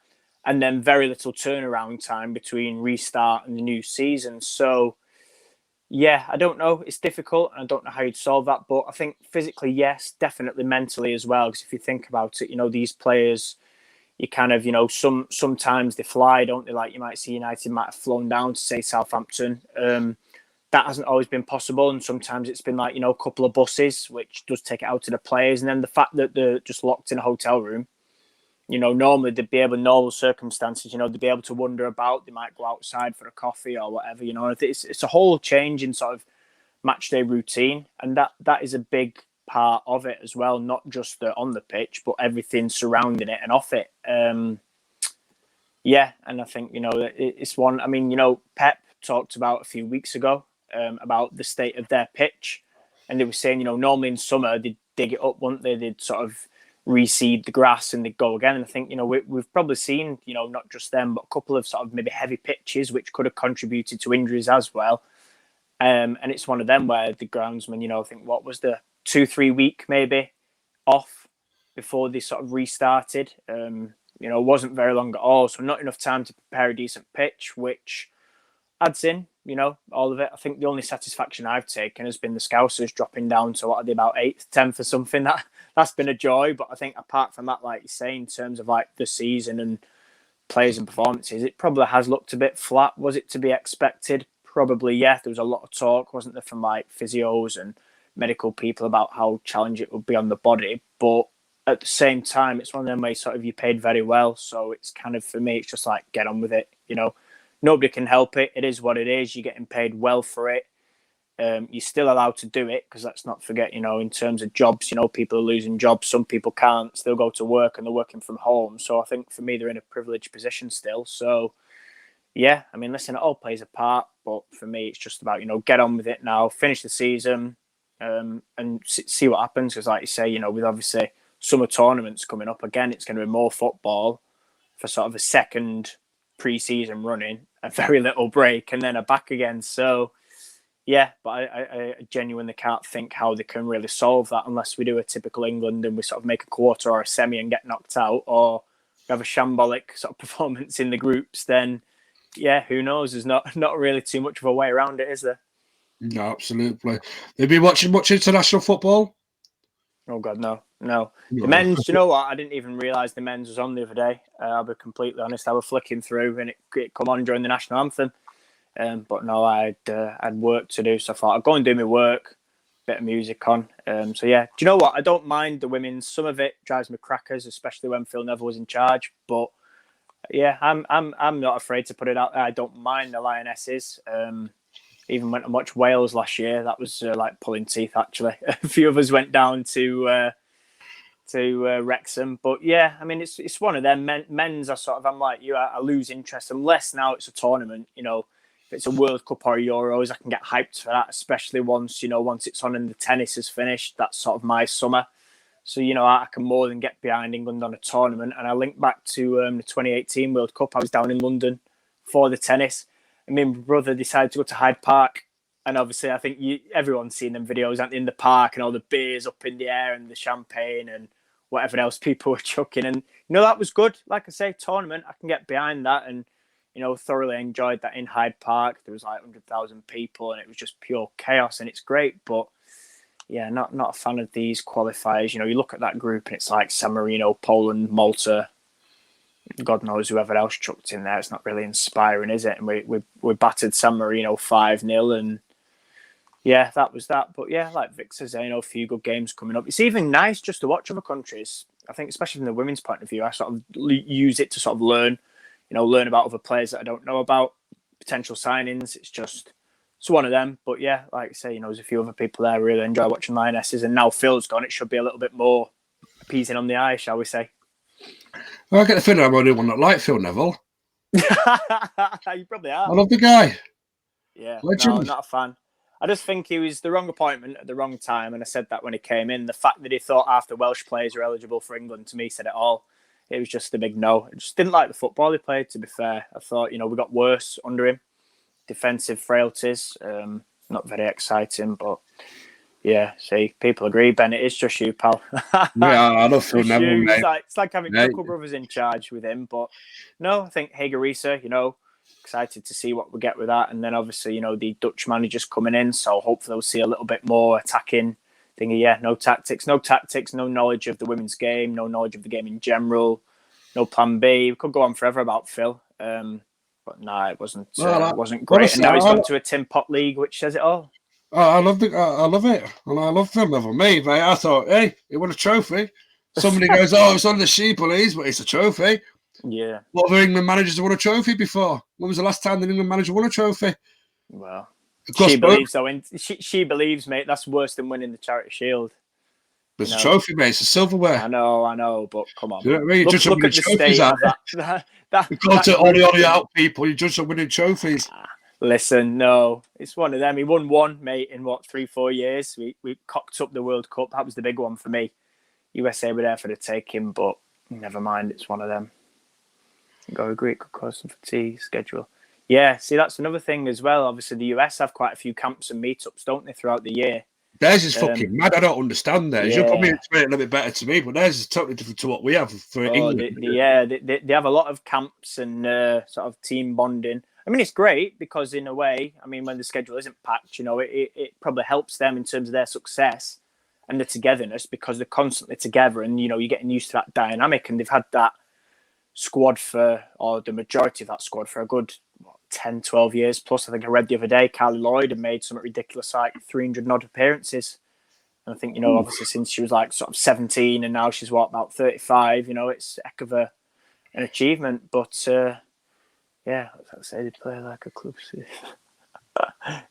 and then very little turnaround time between restart and the new season. So yeah, I don't know. It's difficult. I don't know how you'd solve that. But I think physically, yes, definitely mentally as well. Because if you think about it, these players, you kind of, sometimes they fly, don't they? Like you might see United might have flown down to, say, Southampton. That hasn't always been possible. And sometimes it's been like, a couple of buses, which does take it out to the players. And then the fact that they're just locked in a hotel room, normally they'd be able, in normal circumstances, they'd be able to wander about. They might go outside for a coffee or whatever, It's a whole change in sort of match day routine. And that is a big part of it as well, not just on the pitch, but everything surrounding it and off it. Yeah, and I think, it's one, I mean, Pep talked about a few weeks ago about the state of their pitch. And they were saying, normally in summer, they'd dig it up, wouldn't they? They'd sort of reseed the grass and they'd go again. And I think, we've probably seen, not just them, but a couple of sort of maybe heavy pitches, which could have contributed to injuries as well. And it's one of them where the groundsman, I think, what was the 2-3 week maybe off before they sort of restarted? Wasn't very long at all. So not enough time to prepare a decent pitch, which adds in, all of it. I think the only satisfaction I've taken has been the Scousers dropping down to, what are they, about 8th, 10th or something. That's been a joy. But I think apart from that, like you say, in terms of like the season and players and performances, it probably has looked a bit flat. Was it to be expected? Probably, yeah. There was a lot of talk, wasn't there, from like physios and medical people about how challenging it would be on the body. But at the same time, it's one of them where sort of you paid very well. So it's kind of, for me, it's just like, get on with it. Nobody can help it. It is what it is. You're getting paid well for it. You're still allowed to do it, because let's not forget, in terms of jobs, people are losing jobs. Some people can't still go to work and they're working from home. So I think for me, they're in a privileged position still. So yeah, I mean, listen, it all plays a part. But for me, it's just about, get on with it now, finish the season and see what happens. Because like you say, with obviously summer tournaments coming up again, it's going to be more football for sort of a second pre-season running, a very little break, and then a back again. So yeah, but I genuinely can't think how they can really solve that unless we do a typical England and we sort of make a quarter or a semi and get knocked out, or have a shambolic sort of performance in the groups. Then yeah, who knows? There's not really too much of a way around it, is there? No, absolutely. They've been watching much international football? Oh God, no. The men's, you know what? I didn't even realise the men's was on the other day. I'll be completely honest. I was flicking through and it come on during the national anthem. But no, I'd work to do, so I thought I'd go and do my work, bit of music on. So yeah, do you know what? I don't mind the women's. Some of it drives me crackers, especially when Phil Neville was in charge. But yeah, I'm not afraid to put it out there. I don't mind the Lionesses. Even went to watch Wales last year. That was like pulling teeth, actually. A few of us went down to Wrexham. But yeah, I mean, it's one of them. Men's are sort of, I'm like you, I lose interest unless now it's a tournament. If it's a World Cup or Euros, I can get hyped for that, especially once it's on and the tennis is finished. That's sort of my summer. So, I can more than get behind England on a tournament. And I link back to the 2018 World Cup. I was down in London for the tennis. And me and my brother decided to go to Hyde Park. And obviously, I think everyone's seen them videos in the park and all the beers up in the air and the champagne and whatever else people were chucking. And, that was good. Like I say, tournament, I can get behind that. And, thoroughly enjoyed that in Hyde Park. There was like 100,000 people and it was just pure chaos. And it's great. But, yeah, not a fan of these qualifiers. You look at that group and it's like San Marino, Poland, Malta, God knows whoever else chucked in there. It's not really inspiring, is it? And we battered San Marino 5-0 and yeah, that was that. But yeah, like Vic says, a few good games coming up. It's even nice just to watch other countries. I think especially from the women's point of view, I sort of use it to sort of learn about other players that I don't know about. potential signings. It's one of them. But yeah, like I say, there's a few other people there who really enjoy watching Lionesses, and now Phil's gone, it should be a little bit more appeasing on the eye, shall we say? Well, I get the feeling I'm only one that like Phil Neville. You probably are. I love the guy. Yeah, Legend. no, not a fan. I just think he was the wrong appointment at the wrong time, and I said that when he came in. The fact that he thought after Welsh players are eligible for England, to me, said it all. It was just a big no. I just didn't like the football he played, to be fair. I thought, we got worse under him. Defensive frailties, not very exciting, but yeah, see, people agree, Ben, it is just you, pal. Yeah, I love Phil Neville, mate. It's like having Knuckle Brothers in charge with him, but no, I think Hagerisa, excited to see what we get with that. And then obviously, the Dutch manager's coming in, so hopefully we'll see a little bit more attacking thingy. Yeah, no tactics, no knowledge of the women's game, no knowledge of the game in general, no plan B. We could go on forever about Phil, but no, it wasn't great. Honestly, and now he's gone to a Tin Pot League, which says it all. I love it, and I love Phil Neville. Mate, I thought, hey, he won a trophy. Somebody goes, oh, it's on the sheep police, but it's a trophy. Yeah. What other England managers have won a trophy before? When was the last time the England manager won a trophy? Well, she believes, mate, that's worse than winning the Charity Shield. It's a trophy, mate. It's a silverware. I know, but come on. Do you know what I mean? Look at the state of that. You go to Ollie out people, you judge them winning trophies. Listen, no, it's one of them. He won one, mate, in 3-4 years. We cocked up the World Cup. That was the big one for me. USA were there for the taking, but never mind. It's one of them. Go agree, it could cause some fatigue schedule. Yeah, see, that's another thing as well. Obviously, the US have quite a few camps and meetups, don't they, throughout the year? Theirs is fucking mad. I don't understand theirs. Yeah. You'll probably explain it a little bit better to me, but theirs is totally different to what we have for England. They have a lot of camps and sort of team bonding. I mean, it's great because in a way, when the schedule isn't packed, it probably helps them in terms of their success and the togetherness because they're constantly together and, you're getting used to that dynamic. And they've had that squad or the majority of that squad for a good 10, 12 years plus. I think I read the other day, Carly Lloyd had made something ridiculous like 300 odd appearances. And I think, obviously since she was like sort of 17 and now she's about 35, it's a heck of an achievement. But yeah, as I say, they play like a club.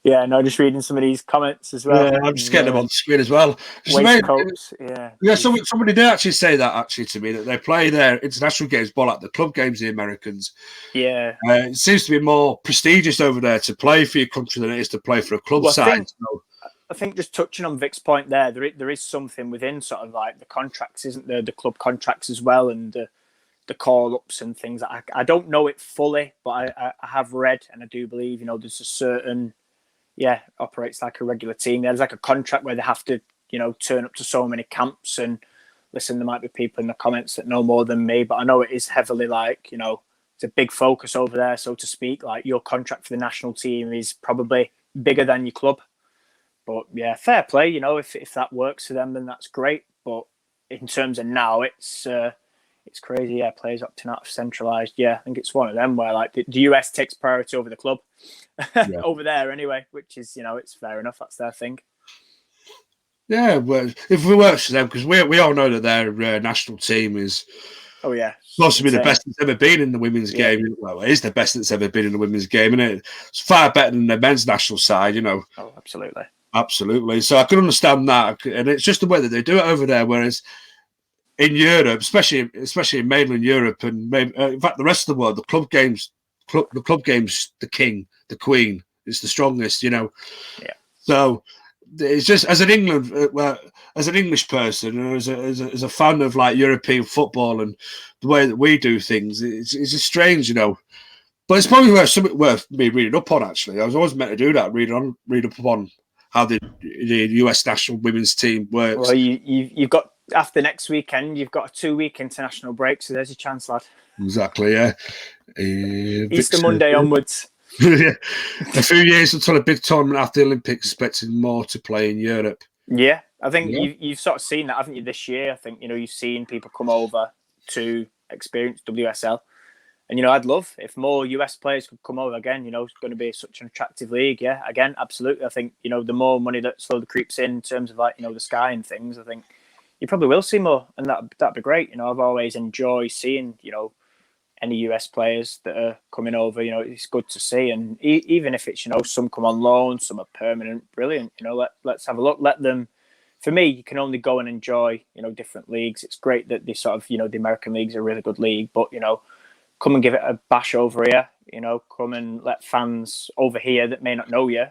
Yeah, no, just reading some of these comments as well. Yeah, I'm just getting them on the screen as well. Waistcoats, yeah. Somebody did actually say that to me that they play their international games more like the club games, the Americans. Yeah, it seems to be more prestigious over there to play for your country than it is to play for a club side. I think just touching on Vic's point there is something within sort of like the contracts, isn't there? The club contracts as well, and the call-ups and things. I don't know it fully, but I have read and I do believe, there's a certain, operates like a regular team. There's like a contract where they have to, turn up to so many camps and listen, there might be people in the comments that know more than me, but I know it is heavily like, it's a big focus over there, so to speak. Like your contract for the national team is probably bigger than your club. But yeah, fair play, if that works for them, then that's great. But in terms of now, it's crazy. Yeah, players opting out of centralised. Yeah, I think it's one of them where like the US takes priority over the club over there anyway, which is, it's fair enough. That's their thing. Yeah, well, if it works for them, because we all know that their national team is supposed to be the best that's ever been in the women's game. Well, it is the best that's ever been in the women's game, and it's far better than the men's national side, Oh, absolutely. Absolutely. So I can understand that, and it's just the way that they do it over there. Whereas in Europe, especially in mainland Europe, and in fact the rest of the world, the club games, the king, the queen, is the strongest. Yeah. So it's just as an English person, and as a fan of like European football and the way that we do things, it's just strange, But it's probably worth me reading up on. Actually, I was always meant to do that. Read up on how the US national women's team works. Well, you've got after next weekend, you've got a 2-week international break, so there's your chance, lad. Exactly, yeah. Easter Monday onwards. Yeah. A few years until a big tournament after the Olympics, expecting more to play in Europe. Yeah, I think you've sort of seen that, haven't you, this year? I think, you've seen people come over to experience WSL. And, I'd love if more US players could come over again. It's going to be such an attractive league. Yeah, again, absolutely. I think, the more money that slowly creeps in terms of like, the Sky and things, I think you probably will see more. And that'd be great. I've always enjoyed seeing, any US players that are coming over. It's good to see. And even if it's, some come on loan, some are permanent, brilliant. Let's have a look. Let them. For me, you can only go and enjoy, different leagues. It's great that they sort of, the American league's a really good league, but, come and give it a bash over here. Come and let fans over here that may not know you,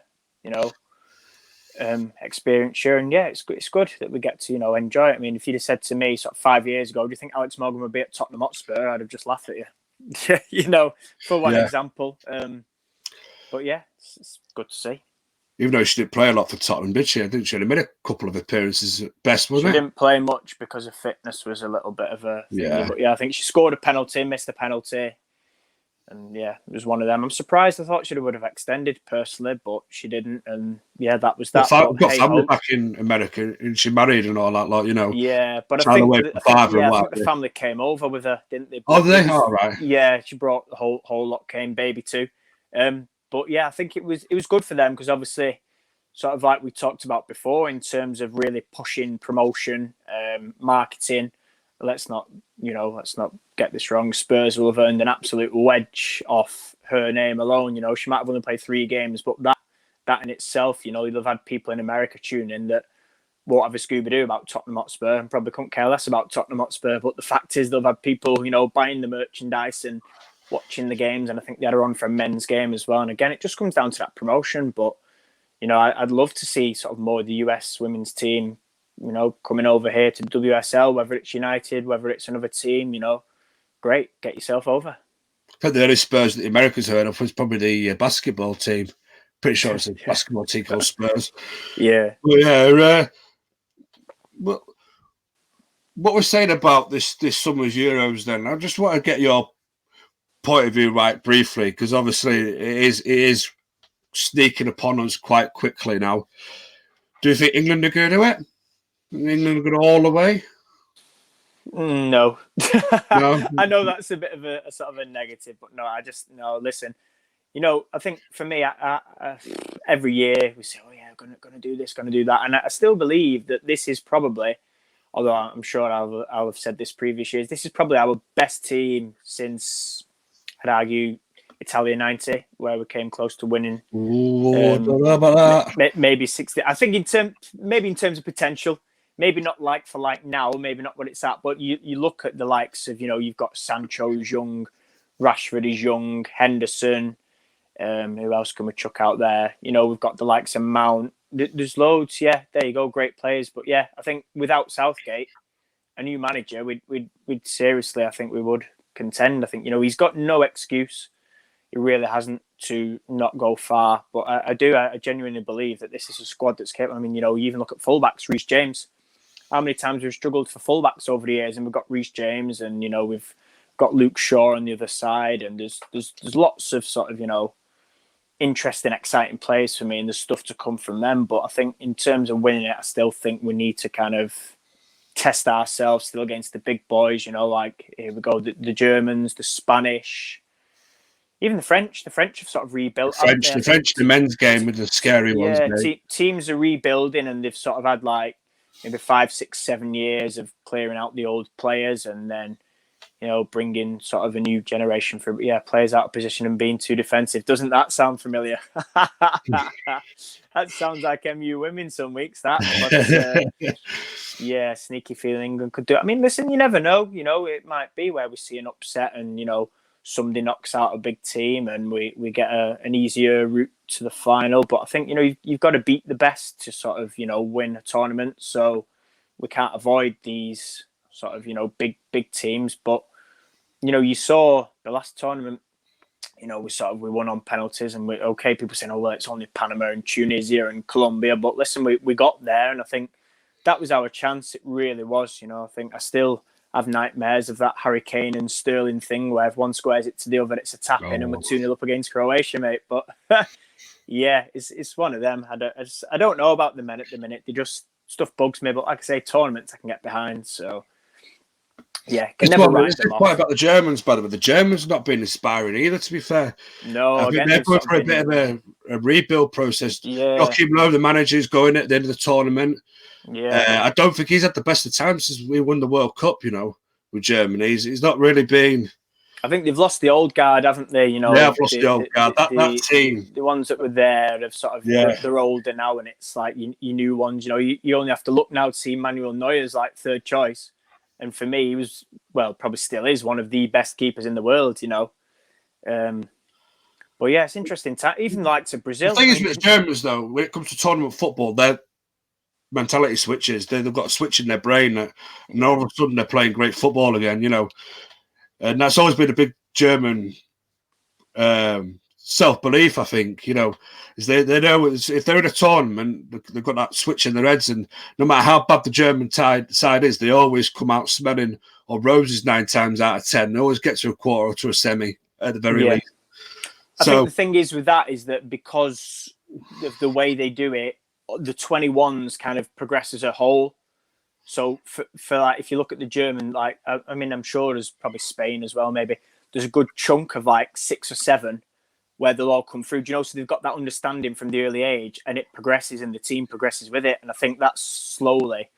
experience you. And yeah, it's good that we get to, enjoy it. I mean, if you'd have said to me sort of 5 years ago, do you think Alex Morgan would be at Tottenham Hotspur? I'd have just laughed at you, for one example. But yeah, it's good to see. Even though she didn't play a lot for Tottenham, did she? Didn't she? She made a couple of appearances at best, wasn't it? She didn't play much because of fitness was a little bit of a thing. Yeah. But yeah, I think she scored a penalty, missed a penalty. And yeah, it was one of them. I'm surprised. I thought she would have extended personally, but she didn't. And yeah, that was that. I've got family back in America, and she married and all that, Yeah, but I think the family came over with her, didn't they? Oh, did they? All right. Yeah, she brought the whole lot, came baby too. But yeah, I think it was good for them because obviously, sort of like we talked about before, in terms of really pushing promotion, marketing. Let's not get this wrong. Spurs will have earned an absolute wedge off her name alone. She might have only played 3 games, but that in itself, you'll have had people in America tune in that won't have a Scooby-Doo about Tottenham Hotspur and probably couldn't care less about Tottenham Hotspur. But the fact is, they'll have people, buying the merchandise and watching the games. And I think they had her on for a men's game as well. And again, it just comes down to that promotion. But, I'd love to see sort of more of the US women's team, coming over here to WSL, whether it's United, whether it's another team, great, get yourself over. I think the only Spurs that the Americans heard of was probably the basketball team. Pretty sure it's a basketball team called Spurs. Yeah. But yeah. What we're saying about this summer's Euros, then, I just want to get your point of view right briefly, because obviously it is sneaking upon us quite quickly now. Do you think England are going to do it? England are going all the way? No. No? I know that's a bit of a sort of a negative, but no, listen. I think for me, I every year we say, oh yeah, going to do this, going to do that. And I still believe that this is probably, although I'm sure I'll have said this previous years, this is probably our best team since, I'd argue, Italia 90, where we came close to winning. Don't know about that. Maybe 60. I think in terms of potential, maybe not like for like now, maybe not what it's at, but you look at the likes of, you've got Sancho who's young, Rashford is young, Henderson, who else can we chuck out there? We've got the likes of Mount. There's loads, yeah, there you go, great players. But yeah, I think without Southgate, a new manager, we'd seriously, I think we would contend. I think, he's got no excuse. He really hasn't to not go far. But I genuinely believe that this is a squad that's capable. I mean, you even look at fullbacks, Reece James. How many times we've struggled for fullbacks over the years, and we've got Reece James, and we've got Luke Shaw on the other side, and there's lots of sort of interesting, exciting players for me, and there's stuff to come from them. But I think in terms of winning it, I still think we need to kind of test ourselves still against the big boys. Like here we go, the Germans, the Spanish. Even the French have sort of rebuilt. The men's game with the scary ones. Yeah, teams are rebuilding, and they've sort of had like maybe 5, 6, 7 years of clearing out the old players, and then bringing sort of a new generation for players out of position and being too defensive. Doesn't that sound familiar? That sounds like MU women some weeks. That, but, sneaky feeling England could do it. I mean, listen, you never know. It might be where we see an upset, and somebody knocks out a big team and we get an easier route to the final. But I think, you've got to beat the best to sort of, win a tournament. So we can't avoid these sort of, big teams. But, you saw the last tournament, we won on penalties, and people saying, oh, well, it's only Panama and Tunisia and Colombia. But listen, we got there, and I think that was our chance. It really was. I think I still have nightmares of that Harry Kane and Sterling thing where if one squares it to the other, it's a tap in, and we're 2-0 up against Croatia, mate. But yeah, it's one of them. I don't know about the men at the minute. They just, stuff bugs me. But like I say, tournaments I can get behind. So yeah, it's quite about the Germans, by the way. The Germans not been inspiring either, to be fair. No, I think they're going for a bit of a rebuild process. Yeah. Joachim Low, the manager's going at the end of the tournament. Yeah, I don't think he's had the best of times since we won the World Cup, with Germany. He's not really been I think they've lost the old guard, haven't they? You know, They have lost the old guard. That team, the ones that were there, have sort of they're older now, and it's like you new ones. You know, you only have to look now to see Manuel Neuer's like third choice, and for me, he was probably still is one of the best keepers in the world. You know, but yeah, it's interesting. Even like to Brazil. The thing is with Germans, though, when it comes to tournament football, their mentality switches. They've got a switch in their brain, and all of a sudden they're playing great football again. You know, and that's always been a big German self-belief, I think. You know, is they know if they're in a tournament, they've got that switch in their heads, and no matter how bad the German side is, they always come out smelling of roses 9 times out of 10. They always get to a quarter or to a semi at the very least. I think the thing is with that is that because of the way they do it, the 21s kind of progress as a whole. So for like, if you look at the German, like, I mean, I'm sure there's probably Spain as well, maybe there's a good chunk of like 6 or 7 where they'll all come through, you know, so they've got that understanding from the early age and it progresses and the team progresses with it. And I think that's slowly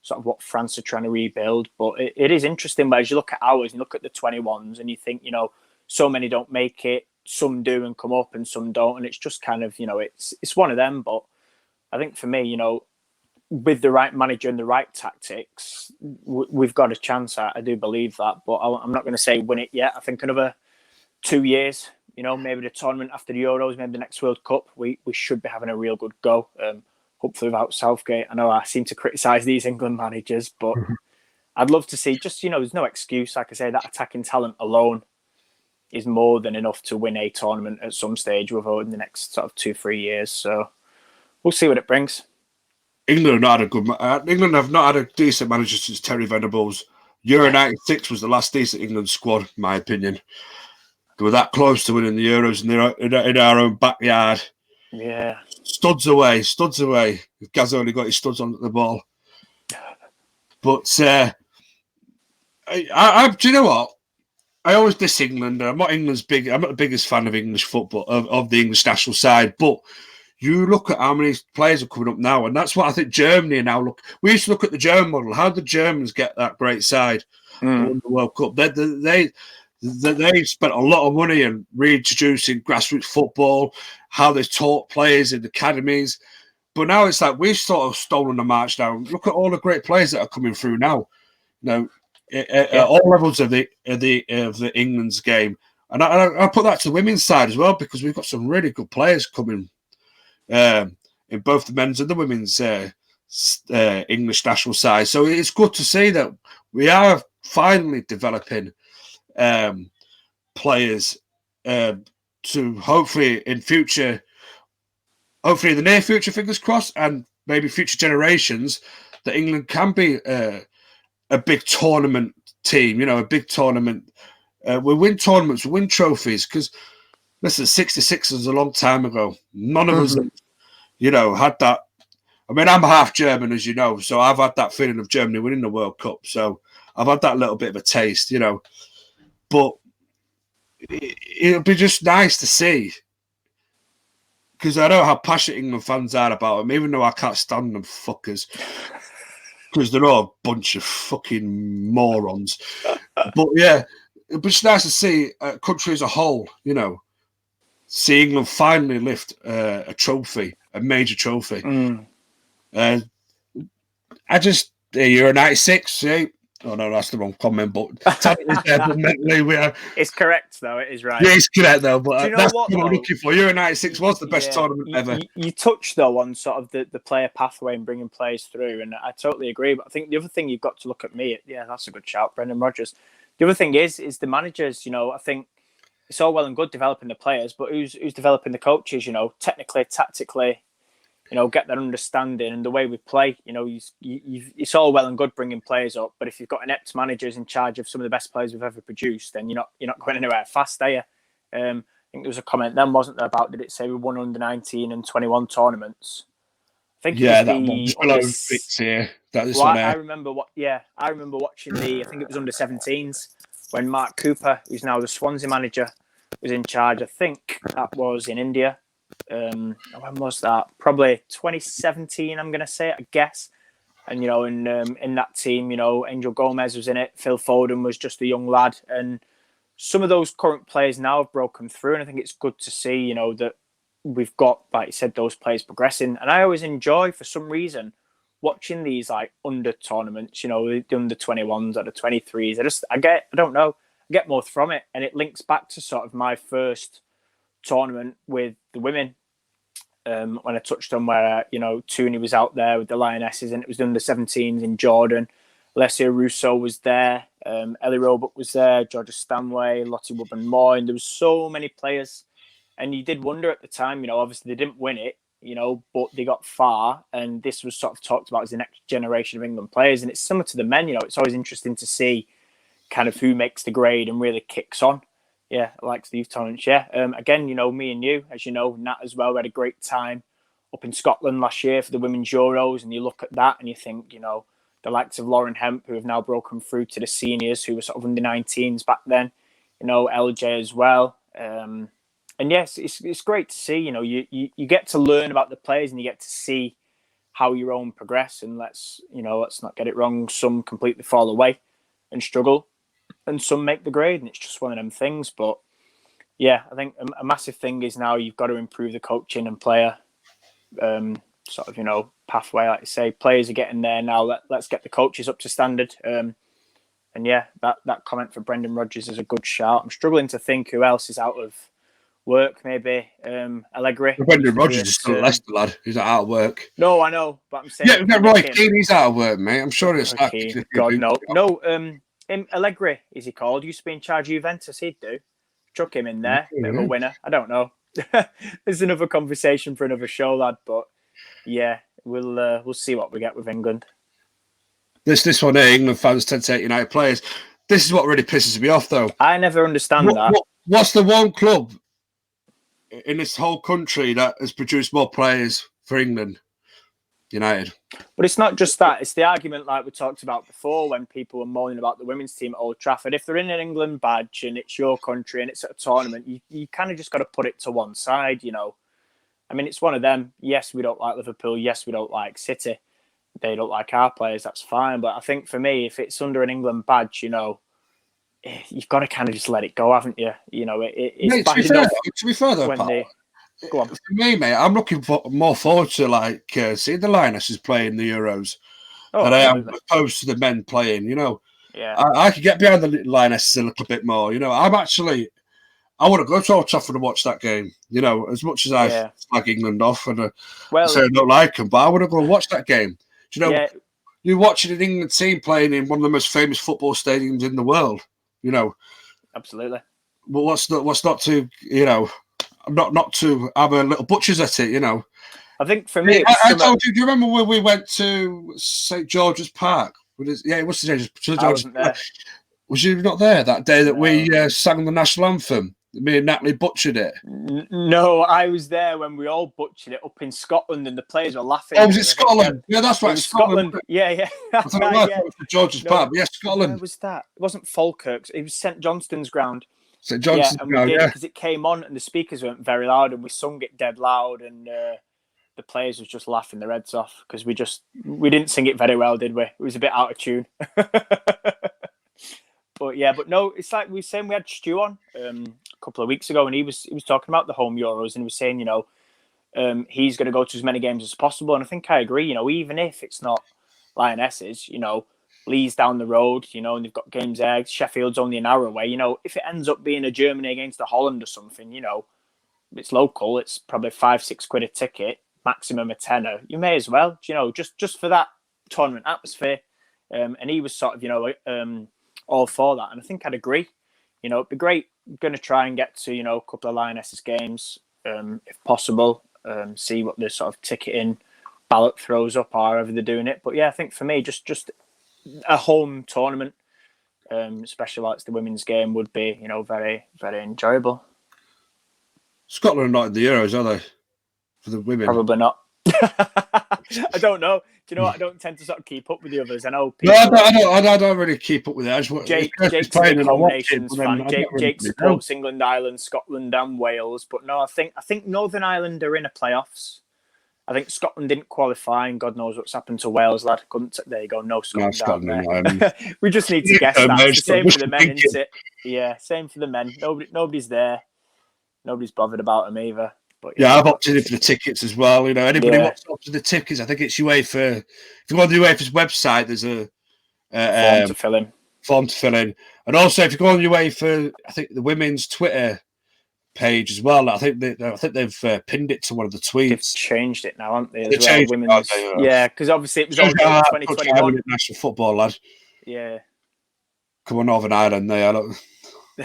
sort of what France are trying to rebuild. But it is interesting, but as you look at ours, you look at the 21s and you think, you know, so many don't make it, some do and come up and some don't. And it's just kind of, you know, it's one of them. But I think for me, you know, with the right manager and the right tactics, we've got a chance. I do believe that, but I'm not going to say win it yet. I think another 2 years, you know, maybe the tournament after the Euros, maybe the next World Cup, we should be having a real good go. Hopefully without Southgate. I know I seem to criticise these England managers, but I'd love to see just, you know, there's no excuse. Like I say, that attacking talent alone is more than enough to win a tournament at some stage in the next sort of 2-3 years. So we'll see what it brings. England have not had a decent manager since Terry Venables. Euro '96 was the last decent England squad, in my opinion. They were that close to winning the Euros in our own backyard. Yeah. Studs away. Gaz only got his studs on the ball. But do you know what? I always diss England. I'm not the biggest fan of English football, of the English national side, but you look at how many players are coming up now, and that's what I think Germany are now. We used to look at the German model. How did the Germans get that great side won the World Cup? They spent a lot of money in reintroducing grassroots football, how they taught players in academies. But now it's like we've sort of stolen the march now. Look at all the great players that are coming through now. You know, at all levels of the England's game, and I put that to the women's side as well because we've got some really good players coming. In both the men's and the women's English national side. So it's good to see that we are finally developing players to hopefully in the near future, fingers crossed, and maybe future generations, that England can be a big tournament team, you know, a big tournament. We win tournaments, we win trophies, because listen, 66 was a long time ago. None of us, you know, had that. I mean, I'm half German, as you know, so I've had that feeling of Germany winning the World Cup. So I've had that little bit of a taste, you know. But it'll be just nice to see, because I know how passionate England fans are about them, even though I can't stand them fuckers, because they're all a bunch of fucking morons. But yeah, it'll be just nice to see a country as a whole, you know, see England finally lift a trophy, a major trophy. I just, you're a 96, see? Oh no, that's the wrong comment, but mentally we are. It's correct though, it is right. Yeah, it's correct though, but you know that's what I'm looking for. Euro '96 was the best tournament ever. You touched though on sort of the player pathway and bringing players through, and I totally agree. But I think the other thing you've got to look at that's a good shout, Brendan Rodgers. The other thing is the managers. You know, I think it's all well and good developing the players, but who's developing the coaches? You know, technically, tactically, you know, get that understanding and the way we play. You know, it's all well and good bringing players up, but if you've got inept managers in charge of some of the best players we've ever produced, then you're not going anywhere fast, are you? I think there was a comment then, wasn't there, about, did it say we won under 19 and 21 tournaments? I think that one. Just below fits here. I remember watching I think it was under 17s when Mark Cooper, who's now the Swansea manager, was in charge. I think that was in India. When was that? Probably 2017, I'm going to say, I guess. And, you know, in that team, you know, Angel Gomez was in it. Phil Foden was just a young lad. And some of those current players now have broken through, and I think it's good to see, you know, that we've got, like you said, those players progressing. And I always enjoy, for some reason, watching these like under tournaments, you know, the under 21s or the 23s. I get more from it, and it links back to sort of my first tournament with the women. When I touched on where, you know, Tooney was out there with the Lionesses, and it was the under 17s in Jordan. Alessia Russo was there, Ellie Roebuck was there, Georgia Stanway, Lottie Woburn-Moore, and there was so many players. And you did wonder at the time, you know, obviously they didn't win it, you know, but they got far, and this was sort of talked about as the next generation of England players. And it's similar to the men, you know, it's always interesting to see kind of who makes the grade and really kicks on. Yeah, I like the youth tournaments, yeah. Again, you know, me and you, as you know, Nat as well, we had a great time up in Scotland last year for the Women's Euros, and you look at that and you think, you know, the likes of Lauren Hemp, who have now broken through to the seniors, who were sort of under 19s back then, you know, LJ as well. And yes, it's great to see, you know, you get to learn about the players and you get to see how your own progress. And let's not get it wrong, some completely fall away and struggle, and some make the grade, and it's just one of them things. But yeah, I think a massive thing is now you've got to improve the coaching and player sort of, you know, pathway. Like I say, players are getting there now. Let's get the coaches up to standard. And yeah, that comment for Brendan Rodgers is a good shout. I'm struggling to think who else is out of work. Maybe Allegri. Brendan Rodgers is still a Leicester lad. He's out of work. No, I know, but I'm saying Roy Keane. He's out of work, mate. I'm sure it's like God no. Allegri, is he called? Used to be in charge of Juventus. He'd do. Chuck him in there. Bit of a winner. I don't know. There's another conversation for another show, lad. But yeah, we'll see what we get with England. This one here, England fans tend to hate United players. This is what really pisses me off, though. I never understand that. What's the one club in this whole country that has produced more players for England? United. But it's not just that. It's the argument like we talked about before when people were moaning about the women's team at Old Trafford. If they're in an England badge and it's your country and it's at a tournament, you kind of just got to put it to one side, you know. I mean, it's one of them. Yes, we don't like Liverpool. Yes, we don't like City. They don't like our players. That's fine. But I think for me, if it's under an England badge, you know, you've got to kind of just let it go, haven't you? You know, it's mate, bad enough. To be fair, though, go on. For me, mate, I'm looking more forward to like seeing the Lionesses playing the Euros than I am opposed to the men playing. You know, yeah, I could get behind the Lionesses a little bit more. You know, I want to go to Old Trafford and watch that game. You know, as much as I flag England off and say I don't like them, but I want to go and watch that game. Do you know, you're watching an England team playing in one of the most famous football stadiums in the world. You know, absolutely. But what's not to, you know, not to have a little butchers at it, you know. I think for me, I told you. Do you remember when we went to St George's Park? It was St George's Park. Was you not there that day that we sang the national anthem? Me and Natalie butchered it. No, I was there when we all butchered it up in Scotland, and the players were laughing. Oh, was it Scotland? Yeah, that's right. Scotland. Yeah. I thought it was George's Park. But yeah, Scotland. Where was that? It wasn't Falkirk's. It was St Johnston's ground. St Johnston's ground, yeah. Because it came on and the speakers weren't very loud, and we sung it dead loud, and the players was just laughing their heads off because we didn't sing it very well, did we? It was a bit out of tune. But no, it's like we were saying, we had Stu on a couple of weeks ago, and he was talking about the home Euros, and he was saying, you know, he's going to go to as many games as possible, and I think I agree. You know, even if it's not Lionesses, you know, Lee's down the road, you know, and they've got games there. Sheffield's only an hour away. You know, if it ends up being a Germany against a Holland or something, you know, it's local. It's probably £5-6 a ticket, maximum a tenner. You may as well, you know, just for that tournament atmosphere. And he was sort of, you know, all for that. And I think I'd agree. You know, it'd be great. I'm going to try and get to, you know, a couple of Lionesses games, if possible. See what the sort of ticketing ballot throws up, or however they're doing it. But yeah, I think for me, just a home tournament, especially like the women's game, would be, you know, very, very enjoyable. Scotland are not in the Euros, are they? For the women? Probably not. I don't know. Do you know what? I don't tend to sort of keep up with the others. I know people. No, I don't really keep up with it. I just Jake's a big Home Nations fan. Jake supports England, Ireland, Scotland, and Wales. But no, I think Northern Ireland are in the playoffs. I think Scotland didn't qualify, and God knows what's happened to Wales, lad. There you go, no Scotland out there. We just need to guess that. It's the same for the men, isn't it? Yeah, same for the men. Nobody's there. Nobody's bothered about them either. But yeah, I've opted in for the tickets as well. You know, anybody wants to opt for the tickets, I think it's UEFA. If you go on the UEFA's website, there's a form to fill in. Form to fill in, and also if you go on UEFA, I think the women's Twitter page as well. I think they've pinned it to one of the tweets. They've changed it now, haven't they? As well, women's. Yeah, because obviously it was all 2021 national football, lad. Yeah. Come on, Northern Ireland, there. Do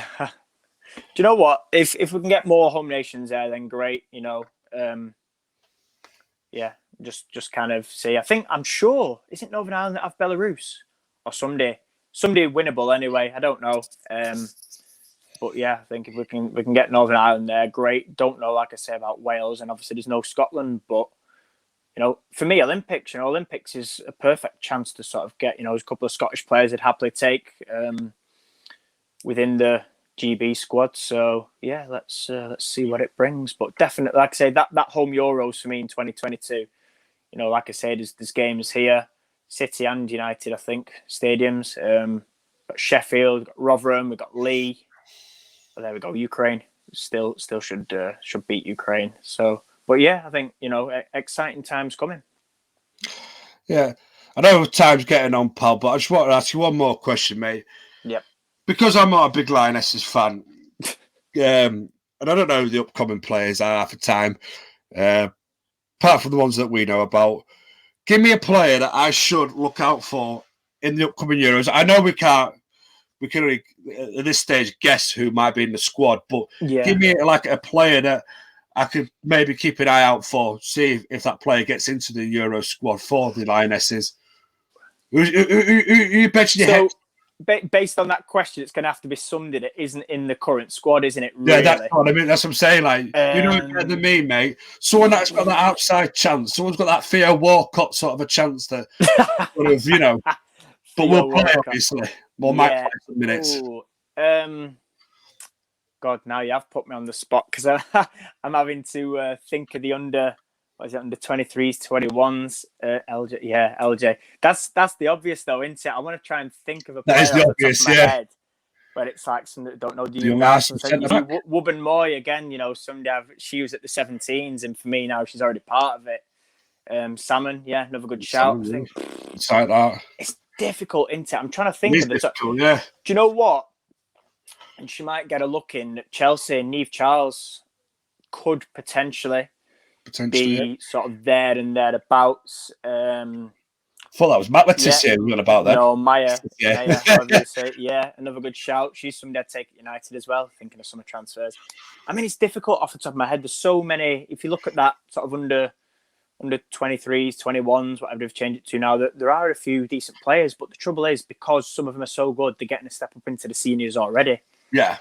you know what? If we can get more home nations there, then great. You know, yeah, just kind of see. I'm sure isn't Northern Ireland that have Belarus or someday winnable anyway. I don't know. But yeah, I think if we can get Northern Ireland there, great. Don't know, like I say, about Wales, and obviously there's no Scotland. But you know, for me, Olympics is a perfect chance to sort of get, you know, a couple of Scottish players I'd happily take within the GB squad. So yeah, let's see what it brings. But definitely, like I say, that home Euros for me in 2022. You know, like I say, there's games here, City and United, I think, stadiums. Got Sheffield, we've got Rotherham, we've got Lee. Oh, there we go. Ukraine still should beat Ukraine. So, but yeah, I think, you know, exciting times coming. Yeah, I know time's getting on, pal, but I just want to ask you one more question, mate. Yep. Because I'm not a big Lionesses fan, and I don't know who the upcoming players are for time, apart from the ones that we know about. Give me a player that I should look out for in the upcoming Euros. I know we can only, at this stage, guess who might be in the squad, but give me like a player that I could maybe keep an eye out for, see if that player gets into the Euro squad for the Lionesses. Who you betting your head? Based on that question, it's going to have to be somebody that isn't in the current squad, isn't it? Really? Yeah, that's what I mean. That's what I'm saying. Like, you know, better than me, mate. Someone that's got that outside chance. Someone's got that Theo Walcott sort of a chance to, sort of, you know. But we'll play, obviously. We'll might play some minutes. God, now you have put me on the spot because I'm having to think of the under 23s, 21s, LJ. Yeah, LJ. That's the obvious though, isn't it? I want to try and think of a player that is the obvious, yeah. Head, but it's like some that don't know the young Arsenal. Wubben Moy again. You know, she was at the 17s, and for me now she's already part of it. Salmon, yeah, another good shout. I think it's like that. It's difficult, isn't it? I'm trying to think of it. Yeah. Do you know what? And she might get a look in at Chelsea. Niamh Charles could potentially be sort of there and thereabouts. Thought that was Matt Letizia who about that. No, Maya. Yeah. Yeah, another good shout. She's somebody I'd take at United as well, thinking of summer transfers. I mean, it's difficult off the top of my head. There's so many. If you look at that sort of under 23s, 21s, whatever they've changed it to now, there are a few decent players, but the trouble is because some of them are so good, they're getting a step up into the seniors already. Yeah.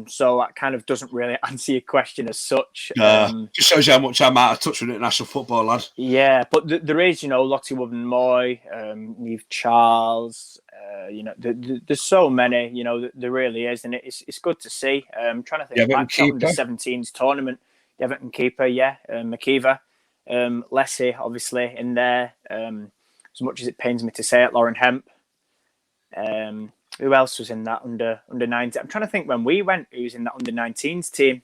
So that kind of doesn't really answer your question as such. Just shows you how much I'm out of touch with international football, lad. Yeah, but there is, you know, Lottie Wubben-Moy, Niamh Charles, you know, there's so many, you know, there really is, and it's good to see. I'm trying to think back to the 17s tournament, the Everton keeper, McKeever, Leslie, obviously, in there. As much as it pains me to say it, Lauren Hemp. Who else was in that under 19? I'm trying to think when we went, who was in that under 19s team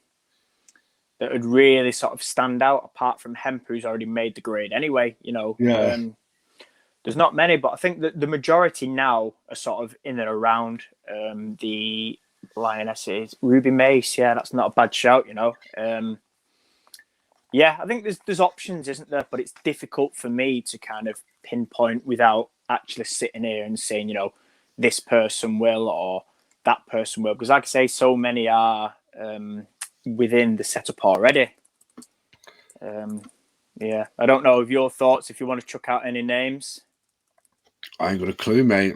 that would really sort of stand out apart from Hemp, who's already made the grade anyway. You know, there's not many, but I think that the majority now are sort of in and around the Lionesses. Ruby Mace, yeah, that's not a bad shout, you know. Yeah, I think there's options, isn't there? But it's difficult for me to kind of pinpoint without actually sitting here and saying, you know, this person will or that person will. Because like I say, so many are within the setup already. Yeah, I don't know of your thoughts if you want to chuck out any names. I ain't got a clue, mate.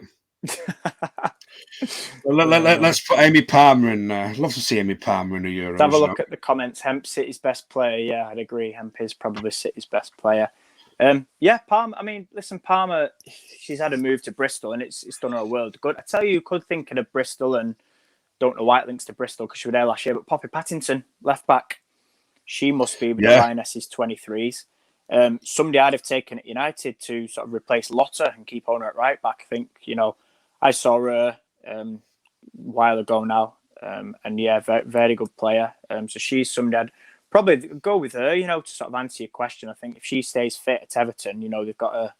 Let's put Amy Palmer in there. I'd love to see Amy Palmer in the Euros. Let's have a look at the comments. Hemp, City's best player. Yeah, I'd agree. Hemp is probably City's best player. Yeah, Palmer. I mean, listen, Palmer, she's had a move to Bristol and it's done her a world of good. I tell you, could think of Bristol and don't know why it links to Bristol because she was there last year, but Poppy Pattinson, left back, she must be with the Lionesses 23s. Somebody I'd have taken at United to sort of replace Lotta and keep Ona at right back. I think, I saw her a while ago now. And yeah, very, very good player. So she's somebody I'd probably go with her, to sort of answer your question. I think if she stays fit at Everton, they've got a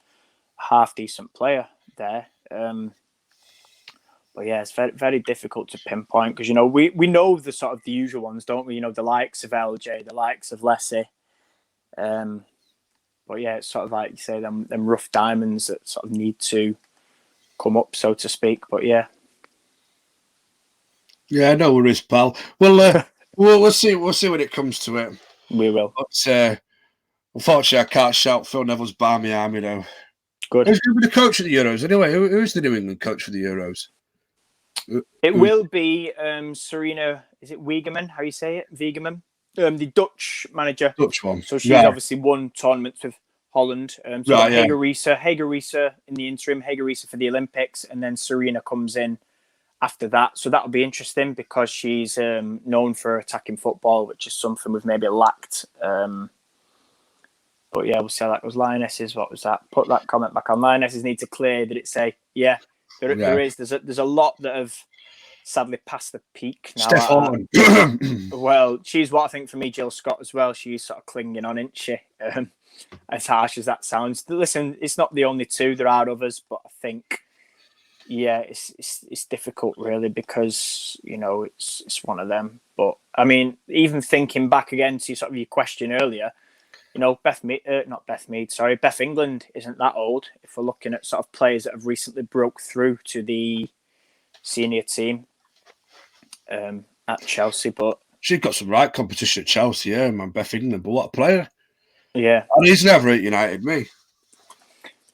half decent player there. But yeah, it's very, very difficult to pinpoint because, we know the sort of the usual ones, don't we? The likes of LJ, the likes of Lessie. But yeah, it's sort of like you say, them rough diamonds that sort of need to come up, so to speak. But yeah. Yeah, no worries, pal. Well, we'll see. We'll see when it comes to it. We will. But unfortunately, I can't shout Phil Neville's Barmy Army now. Good. Who's the coach of the Euros anyway? Who's the New England coach for the Euros? It will be Serena. Is it Wiegerman? How you say it? Wiegerman. The Dutch manager. Dutch one. So she's obviously won tournaments with Holland. So Hager Riese in the interim, Hager Riese for the Olympics, and then Serena comes in after that. So that'll be interesting because she's known for attacking football, which is something we've maybe lacked. But yeah, we'll see how that goes. Lionesses, what was that? Put that comment back on. Lionesses need to clear. Did it say? Yeah, there is. There's a lot that have sadly past the peak now. Well, she's what I think for me, Jill Scott as well. She's sort of clinging on, isn't she? As harsh as that sounds. Listen, it's not the only two. There are others, but I think, yeah, it's difficult really because it's one of them. But I mean, even thinking back again to sort of your question earlier, Beth England isn't that old. If we're looking at sort of players that have recently broke through to the senior team at Chelsea, but she's got some right competition at Chelsea, yeah, man. Beth England, but what a player! Yeah, and he's never at United, me.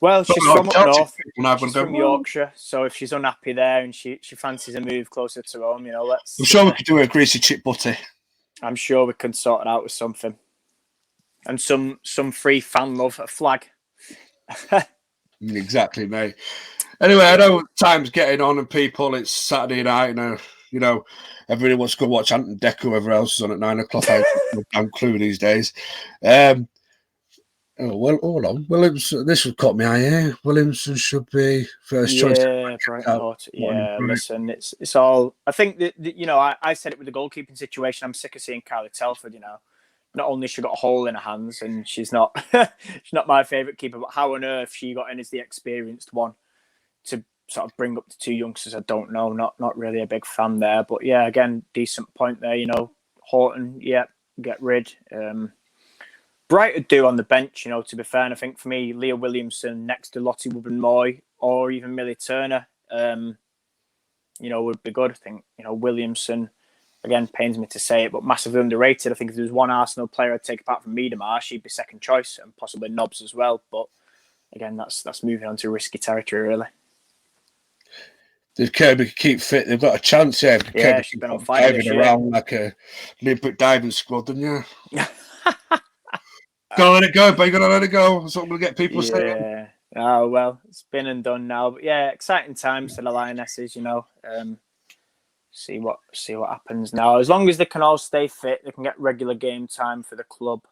Well, she's from up north. She's from Yorkshire, so if she's unhappy there and she fancies a move closer to home, let's. I'm sure we could do a greasy chip butty. I'm sure we can sort it out with something. And some free fan love, a flag. Exactly, mate. Anyway, I know time's getting on and people, it's Saturday night and, everybody wants to go watch Ant and Deco, whoever else is on at 9 o'clock. I have no clue these days. Hold on. This would caught me eye here. Williamson should be first choice. Yeah, listen, it's all. I think that I said it with the goalkeeping situation. I'm sick of seeing Kylie Telford. Not only she got a hole in her hands, and she's not my favourite keeper, but how on earth she got in as the experienced one to sort of bring up the two youngsters, I don't know. Not really a big fan there, but yeah, again, decent point there. Horton, yeah, get rid. Bright would do on the bench, to be fair. And I think for me, Leah Williamson next to Lottie Woburn-Moy or even Millie Turner, would be good. I think, Williamson, again, pains me to say it, but massively underrated. I think if there was one Arsenal player I'd take apart from Miedemar, she'd be second choice and possibly Nobbs as well. But again, that's moving on to risky territory, really. If Kirby can keep fit, they've got a chance here. Yeah, she's been on fire this year. Around like a Olympic diving squad, didn't you? Gotta let it go, but you gotta let it go. That's what we'll get people saying. Yeah. Oh well, it's been and done now. But yeah, exciting times for the Lionesses. See what happens now. As long as they can all stay fit, they can get regular game time for the club.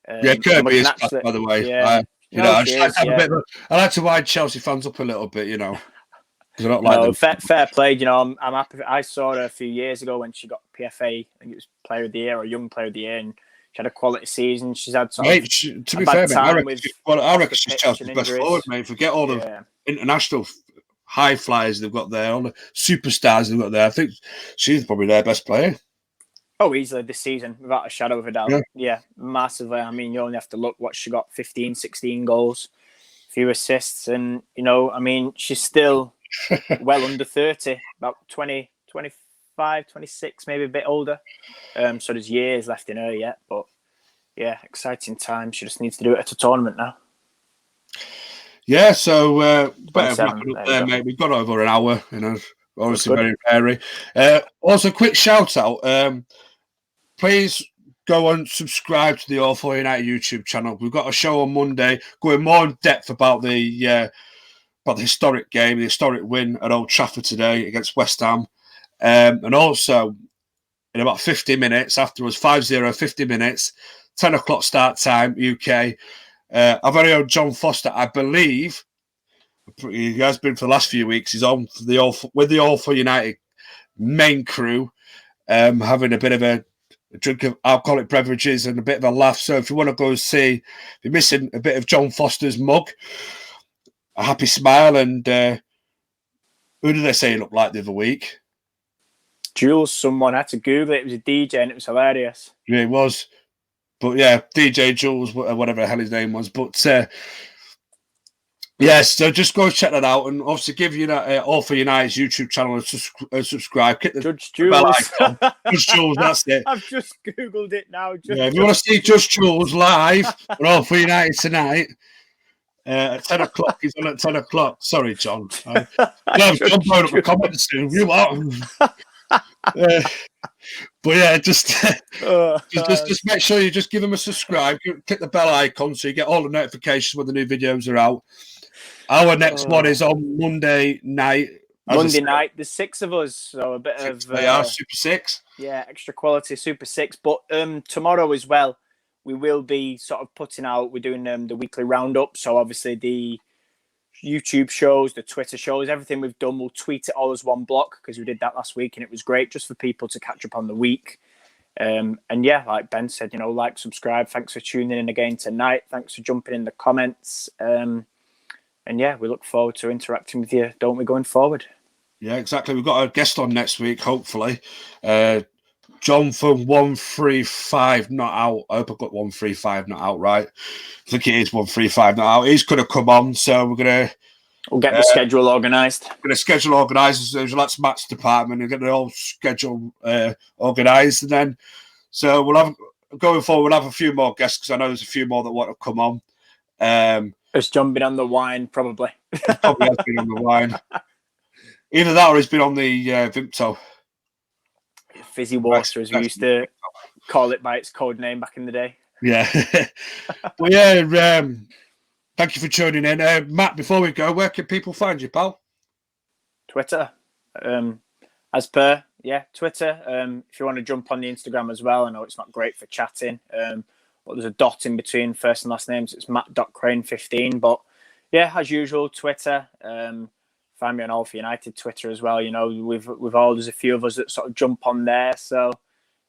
Kirby is class, by the way. Yeah. I like to wind Chelsea fans up a little bit. Because I don't like them. Fair play. I'm happy. I saw her a few years ago when she got PFA. I think it was Player of the Year or Young Player of the Year, and she had a quality season. She's had to be fair, mate, I reckon she's Chelsea's best forward, mate. Forget all the international high flyers they've got there, all the superstars they've got there. I think she's probably their best player. Oh, easily this season, without a shadow of a doubt. Yeah, massively. I mean, you only have to look what she got, 15, 16 goals, a few assists. And, she's still well under 30, about 20, 25, 26, maybe a bit older. So there's years left in her yet. But, yeah, exciting time. She just needs to do it at a tournament now. Yeah, so better wrap it up there, mate. We've got over an hour, obviously very hairy. Also, quick shout out. Please go and subscribe to the All For United YouTube channel. We've got a show on Monday going more in depth about the historic game, the historic win at Old Trafford today against West Ham. And also, in about 50 minutes afterwards, 5-0, 50 minutes, 10 o'clock start time, UK. I've only owned John Foster, I believe. He has been for the last few weeks. He's on for with the All for United main crew, having a bit of a drink of alcoholic beverages and a bit of a laugh. So if you want to go and see, if you're missing a bit of John Foster's mug, a happy smile, and who did they say he looked like the other week? Jules, someone had to Google it. It was a DJ and it was hilarious. Yeah, it was. But yeah, DJ Jules, whatever the hell his name was. But yes, so just go check that out, and obviously give you that All for United's YouTube channel and subscribe. Hit the Judge Jules. Judge Jules, that's it. I've just Googled it now. If you want to see Judge Jules live on All for United tonight at 10 o'clock, he's on at 10 o'clock. Sorry, John. John blowing up the comments soon. You are. But yeah, just make sure you just give them a subscribe, click the bell icon so you get all the notifications when the new videos are out. Our next one is on Monday night. Monday night, there's 6 of us, so a bit of Super 6. Yeah, extra quality Super 6. But tomorrow as well, we will be sort of putting out. We're doing the weekly roundup. So obviously the YouTube shows, the Twitter shows, everything we've done, we'll tweet it all as one block because we did that last week and it was great just for people to catch up on the week. And yeah, like Ben said, like, subscribe. Thanks for tuning in again tonight. Thanks for jumping in the comments. And yeah, we look forward to interacting with you, don't we, going forward? Yeah, exactly. We've got a guest on next week, hopefully. John from 135 Not Out. I hope I got 135 Not Out right. I think it is 135 Not Out. He's going to come on, so we'll get the schedule organised. Going to schedule organised. That's Matt's department. We'll get the whole schedule organised, and then so we'll have going forward. We'll have a few more guests because I know there's a few more that want to come on. Has John been on the wine? Probably. Probably has been on the wine. Either that or he's been on the Vimto. Fizzy water, as we used to call it by its code name back in the day. Yeah. Well, yeah, thank you for tuning in. Matt, before we go, where can people find you, pal? Twitter. As per, yeah, Twitter. If you want to jump on the Instagram as well, I know it's not great for chatting. But there's a dot in between first and last names. It's matt.crane15. But yeah, as usual, Twitter. Find me on All for United Twitter as well. We've all, there's a few of us that sort of jump on there. So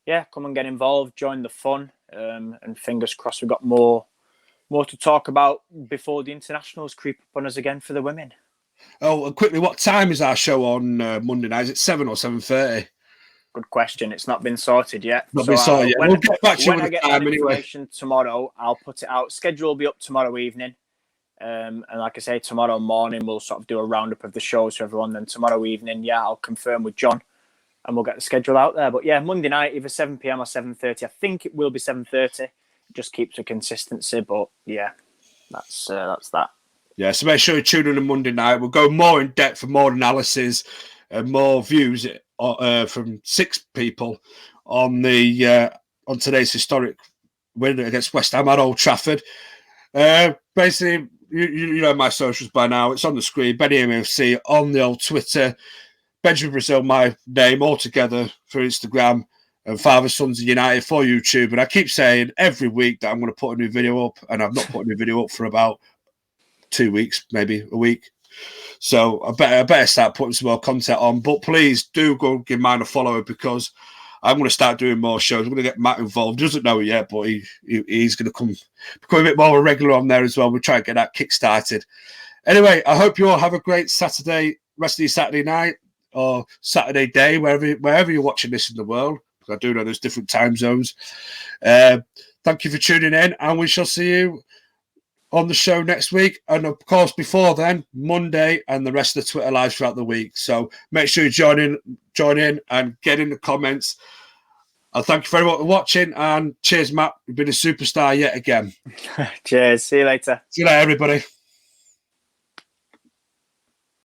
yeah, come and get involved, join the fun, and fingers crossed we've got more to talk about before the internationals creep up on us again for the women. Oh, and quickly, what time is our show on Monday night? Is it 7 or 7:30? Good question. It's not been sorted yet. Not been sorted yet. We'll get back to you with the time anyway. Tomorrow, I'll put it out. Schedule will be up tomorrow evening. And like I say, tomorrow morning, we'll sort of do a roundup of the shows for everyone. Then tomorrow evening, yeah, I'll confirm with John and we'll get the schedule out there. But yeah, Monday night, either 7 p.m. or 7:30. I think it will be 7:30. It just keeps a consistency. But yeah, that's that. Yeah, so make sure you tune in on Monday night. We'll go more in depth for more analysis and more views from 6 people on on today's historic win against West Ham at Old Trafford. Basically, you know my socials by now. It's on the screen. Benny MUFC on the old Twitter. Benjamin Brazil, my name, all together for Instagram, and Father Sons United for YouTube. And I keep saying every week that I'm going to put a new video up, and I've not put a new video up for about 2 weeks, maybe a week. So I better start putting some more content on. But please do go give mine a follow because I'm going to start doing more shows. I'm going to get Matt involved. He doesn't know it yet, but he's going to become a bit more a regular on there as well. We'll try and get that kick-started. Anyway, I hope you all have a great Saturday, rest of your Saturday night or Saturday day, wherever you're watching this in the world. Because I do know there's different time zones. Thank you for tuning in, and we shall see you on the show next week. And of course, before then, Monday and the rest of the Twitter lives throughout the week. So make sure you join in and get in the comments. And thank you very much for watching. And cheers, Matt. You've been a superstar yet again. Cheers. See you later. See you later, everybody.